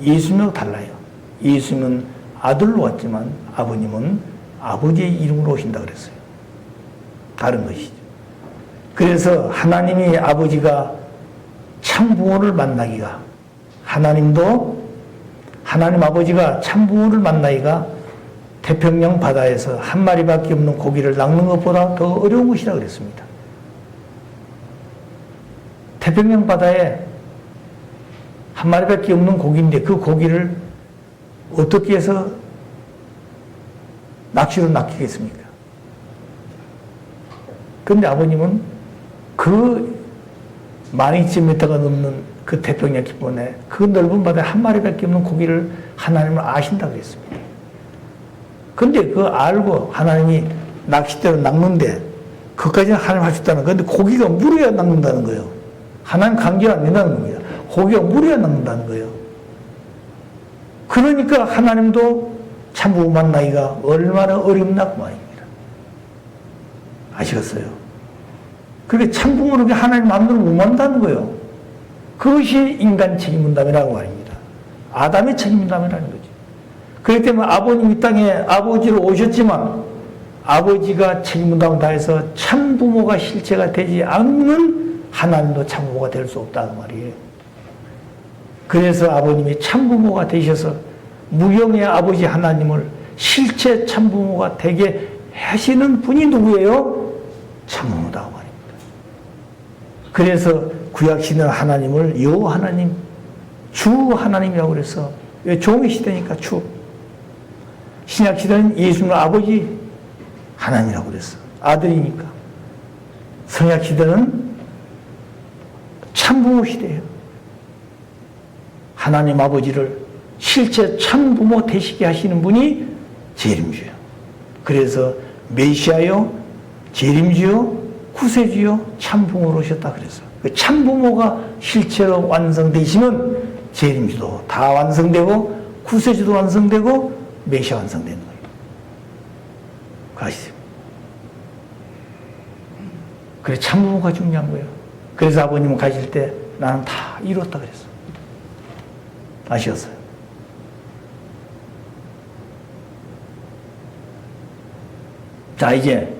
예수님하고 달라요. 예수님은 아들로 왔지만 아버님은 아버지의 이름으로 오신다 그랬어요. 다른 것이죠. 그래서 하나님이 아버지가 참부모를 만나기가 하나님도 하나님 아버지가 참부모를 만나기가 태평양 바다에서 한 마리밖에 없는 고기를 낚는 것보다 더 어려운 것이라 그랬습니다. 태평양 바다에 한 마리밖에 없는 고기인데 그 고기를 어떻게 해서 낚시로 낚이겠습니까? 그런데 아버님은 그 12,000m가 넘는 그 태평양 기본에 그 넓은 바다에 한 마리밖에 없는 고기를 하나님을 아신다 그랬습니다. 근데 그거 알고 하나님이 낚싯대로 낚는데 그것까지는 하나님 하셨다는 거예요. 근데 고기가 물어야 낚는다는 거예요. 하나님 관계가 안 된다는 겁니다. 고기가 물어야 낚는다는 거예요. 그러니까 하나님도 참부모 만나기가 얼마나 어렵나 그 말입니다. 아시겠어요? 그게 참부모는 하나님 마음대로 못 만든다는 거예요. 그것이 인간 책임분담이라고 말입니다. 아담의 책임분담이라는 거죠. 그렇기 때문에 아버님 이 땅에 아버지로 오셨지만 아버지가 책임분담을 다해서 참부모가 실체가 되지 않는 하나님도 참부모가 될 수 없다는 말이에요. 그래서 아버님이 참부모가 되셔서 무형의 아버지 하나님을 실체 참부모가 되게 하시는 분이 누구예요? 참부모다 말입니다. 그래서 구약시대는 하나님을 여호와 하나님, 주 하나님이라고 그래서 왜 종의 시대니까 주. 신약시대는 예수님 아버지 하나님이라고 그랬어. 아들이니까. 성약시대는 참부모 시대예요. 하나님 아버지를 실제 참부모 되시게 하시는 분이 재림주요. 그래서 메시아요, 재림주요, 구세주요, 참부모로 오셨다 그랬어. 그 참부모가 실체로 완성되시면 재림주도 다 완성되고 구세주도 완성되고 메시아 완성되는 거예요. 가시죠. 그래 참부모가 중요한 거예요. 그래서 아버님은 가실 때 나는 다 이뤘다 그랬어. 아시겠어요? 자, 이제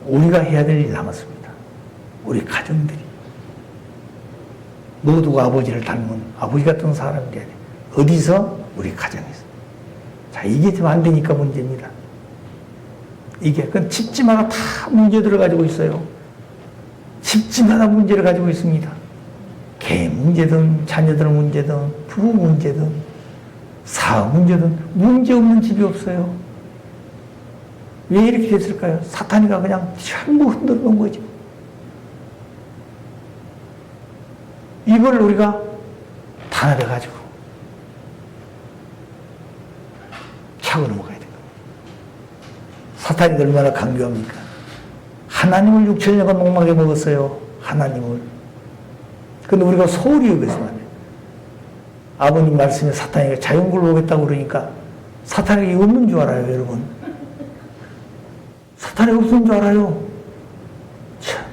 우리가 해야 될 일이 남았습니다. 우리 가정들이 모두가 아버지를 닮은 아버지 같은 사람이 돼야 돼. 어디서? 우리 가정에서. 자, 이게 좀 안 되니까 문제입니다. 이게 그 집집마다 다 문제들을 가지고 있어요. 집집마다 문제를 가지고 있습니다. 개인 문제든 자녀들 문제든 부부 문제든 사업 문제든 문제 없는 집이 없어요. 왜 이렇게 됐을까요? 사탄이가 그냥 전부 흔들어 놓은 거죠. 이걸 우리가 단합해가지고 차고 넘어가야 돼요. 사탄이 얼마나 강교합니까? 하나님을 6천년간 목마르게 먹었어요. 하나님을. 근데 우리가 소홀히 여겼으면 안 돼요. 아버님 말씀에 사탄이 자연굴 오겠다고 그러니까 사탄에게 없는 줄 알아요, 여러분. 사탄이 없는 줄 알아요. 참,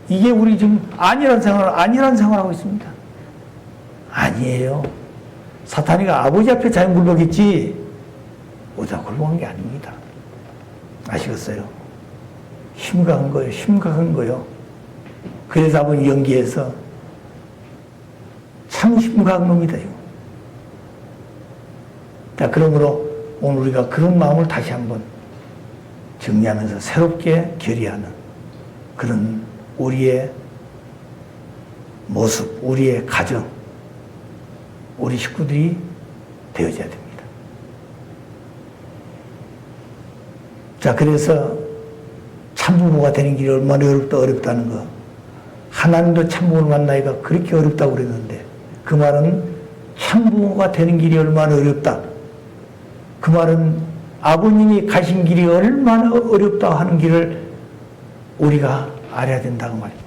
이게 우리 지금 아니란 생활하고 있습니다. 아니에요. 사탄이가 아버지 앞에 자연굴복했지 오다 굴복한 게 아닙니다. 아시겠어요? 심각한 거예요. 심각한 거예요. 그래서 아버님 연기해서 참 심각한 놈이다. 자, 그러므로 오늘 우리가 그런 마음을 다시 한번 정리하면서 새롭게 결의하는 그런 우리의 모습, 우리의 가정, 우리 식구들이 되어져야 됩니다. 자, 그래서 참부모가 되는 길이 얼마나 어렵다는 거. 하나님도 참부모를 만나기가 그렇게 어렵다고 그랬는데 그 말은 참부모가 되는 길이 얼마나 어렵다. 그 말은 아버님이 가신 길이 얼마나 어렵다 하는 길을 우리가 알아야 된다고 말입니다.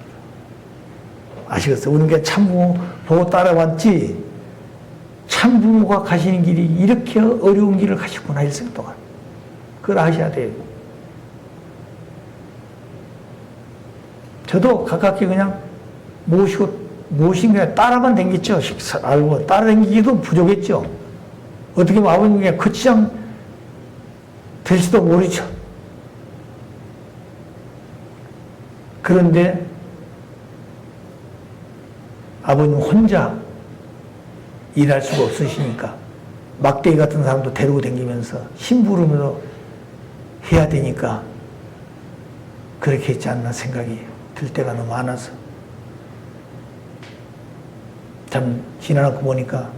아시겠어요? 우리가 참부모 보고 따라왔지 참부모가 가시는 길이 이렇게 어려운 길을 가셨구나 일생 동안. 그걸 아셔야 돼요. 저도 가깝게 그냥 모신 그냥 따라만 댕겼죠. 알고 따라댕기기도 부족했죠. 어떻게 보면 아버님 그냥 거치장 될지도 모르죠. 그런데 아버님 혼자 일할 수가 없으시니까 막대기 같은 사람도 데리고 다니면서 심부름으로 해야 되니까 그렇게 했지 않나 생각이 들 때가 너무 많아서 참 지나놓고 보니까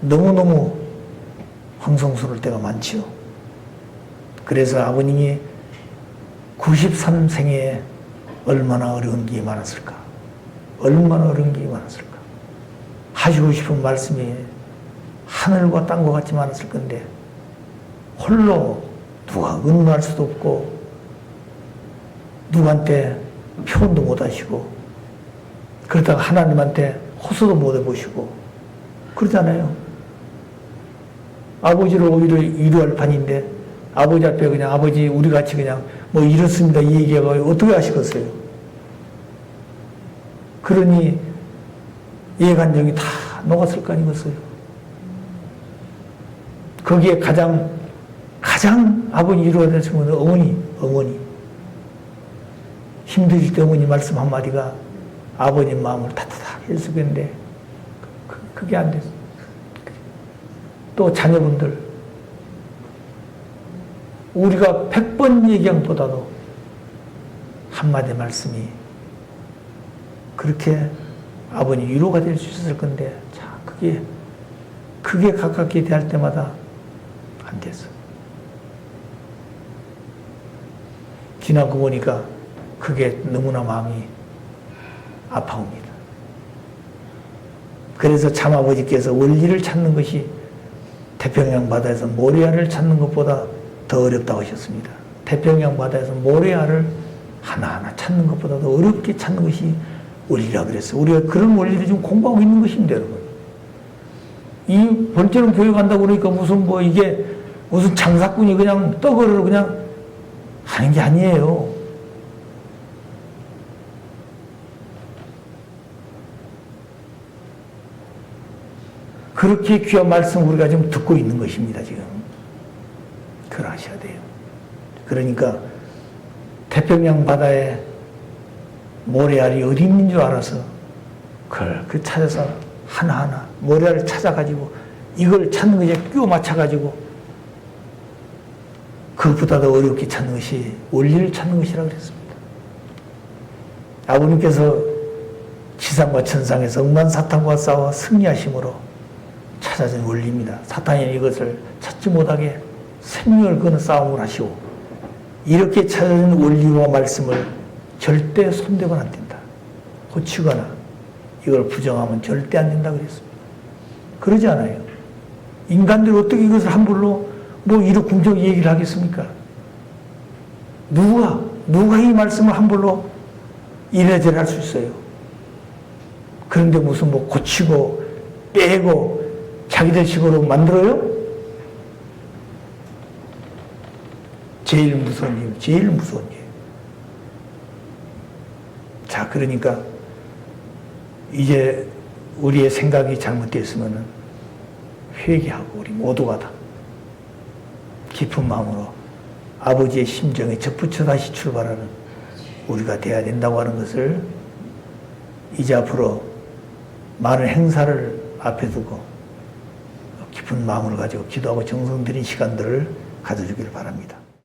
너무너무 황송스러울 때가 많지요. 그래서 아버님이 93생에 얼마나 어려운 길이 많았을까. 얼마나 어려운 길이 많았을까. 하시고 싶은 말씀이 하늘과 땅과 같이 많았을 건데 홀로 누가 은무할 수도 없고 누구한테 표현도 못 하시고 그러다가 하나님한테 호소도 못 해보시고 그러잖아요. 아버지를 오히려 위로할 판인데 아버지 앞에 그냥 아버지 우리 같이 그냥 뭐 이렇습니다 이 얘기가 어떻게 하시겠어요. 그러니 이해관정이 다 녹았을 거 아니겠어요. 거기에 가장 아버지 위로가 되신 분은 어머니. 힘드실 때 어머니 말씀 한마디가 아버님 마음을 따뜻하게 해줄 수 있는데 그게 안 됐어요. 또 자녀분들 우리가 100번 얘기한 것보다도 한마디 말씀이 그렇게 아버님 위로가 될 수 있었을 건데 자 그게 가깝게 대할 때마다 안 됐어. 지나고 보니까 그게 너무나 마음이 아파옵니다. 그래서 참아버지께서 원리를 찾는 것이 태평양 바다에서 모래알을 찾는 것보다 더 어렵다고 하셨습니다. 태평양 바다에서 모래알을 하나하나 찾는 것보다 더 어렵게 찾는 것이 원리라 그랬어요. 우리가 그런 원리를 좀 공부하고 있는 것입니다, 여러분. 이 벌처럼 교회 간다고 그러니까 이게 무슨 장사꾼이 그냥 떡을 그냥 하는 게 아니에요. 그렇게 귀한 말씀 우리가 지금 듣고 있는 것입니다, 지금. 그걸 아셔야 돼요. 그러니까 태평양 바다에 모래알이 어디 있는 줄 알아서 그걸 찾아서 하나하나 모래알을 찾아가지고 이걸 찾는 것에 끼워 맞춰가지고 그것보다 더 어렵게 찾는 것이 원리를 찾는 것이라고 그랬습니다. 아버님께서 지상과 천상에서 억만 사탄과 싸워 승리하심으로 찾아진 원리입니다. 사탄이 이것을 찾지 못하게 생명을 거는 싸움을 하시고, 이렇게 찾아진 원리와 말씀을 절대 손대면 안 된다. 고치거나 이걸 부정하면 절대 안 된다 그랬습니다. 그러지 않아요. 인간들이 어떻게 이것을 함부로 뭐 이러쿵저러 얘기를 하겠습니까? 누가 이 말씀을 함부로 이래저래 할 수 있어요? 그런데 무슨 뭐 고치고 빼고 자기들 식으로 만들어요? 제일 무서운 일, 제일 무서운 일. 자, 그러니까 이제 우리의 생각이 잘못됐으면 회개하고 우리 모두가 다 깊은 마음으로 아버지의 심정에 접붙여 다시 출발하는 우리가 돼야 된다고 하는 것을 이제 앞으로 많은 행사를 앞에 두고 깊은 마음을 가지고 기도하고 정성 들인 시간들을 가져주기를 바랍니다.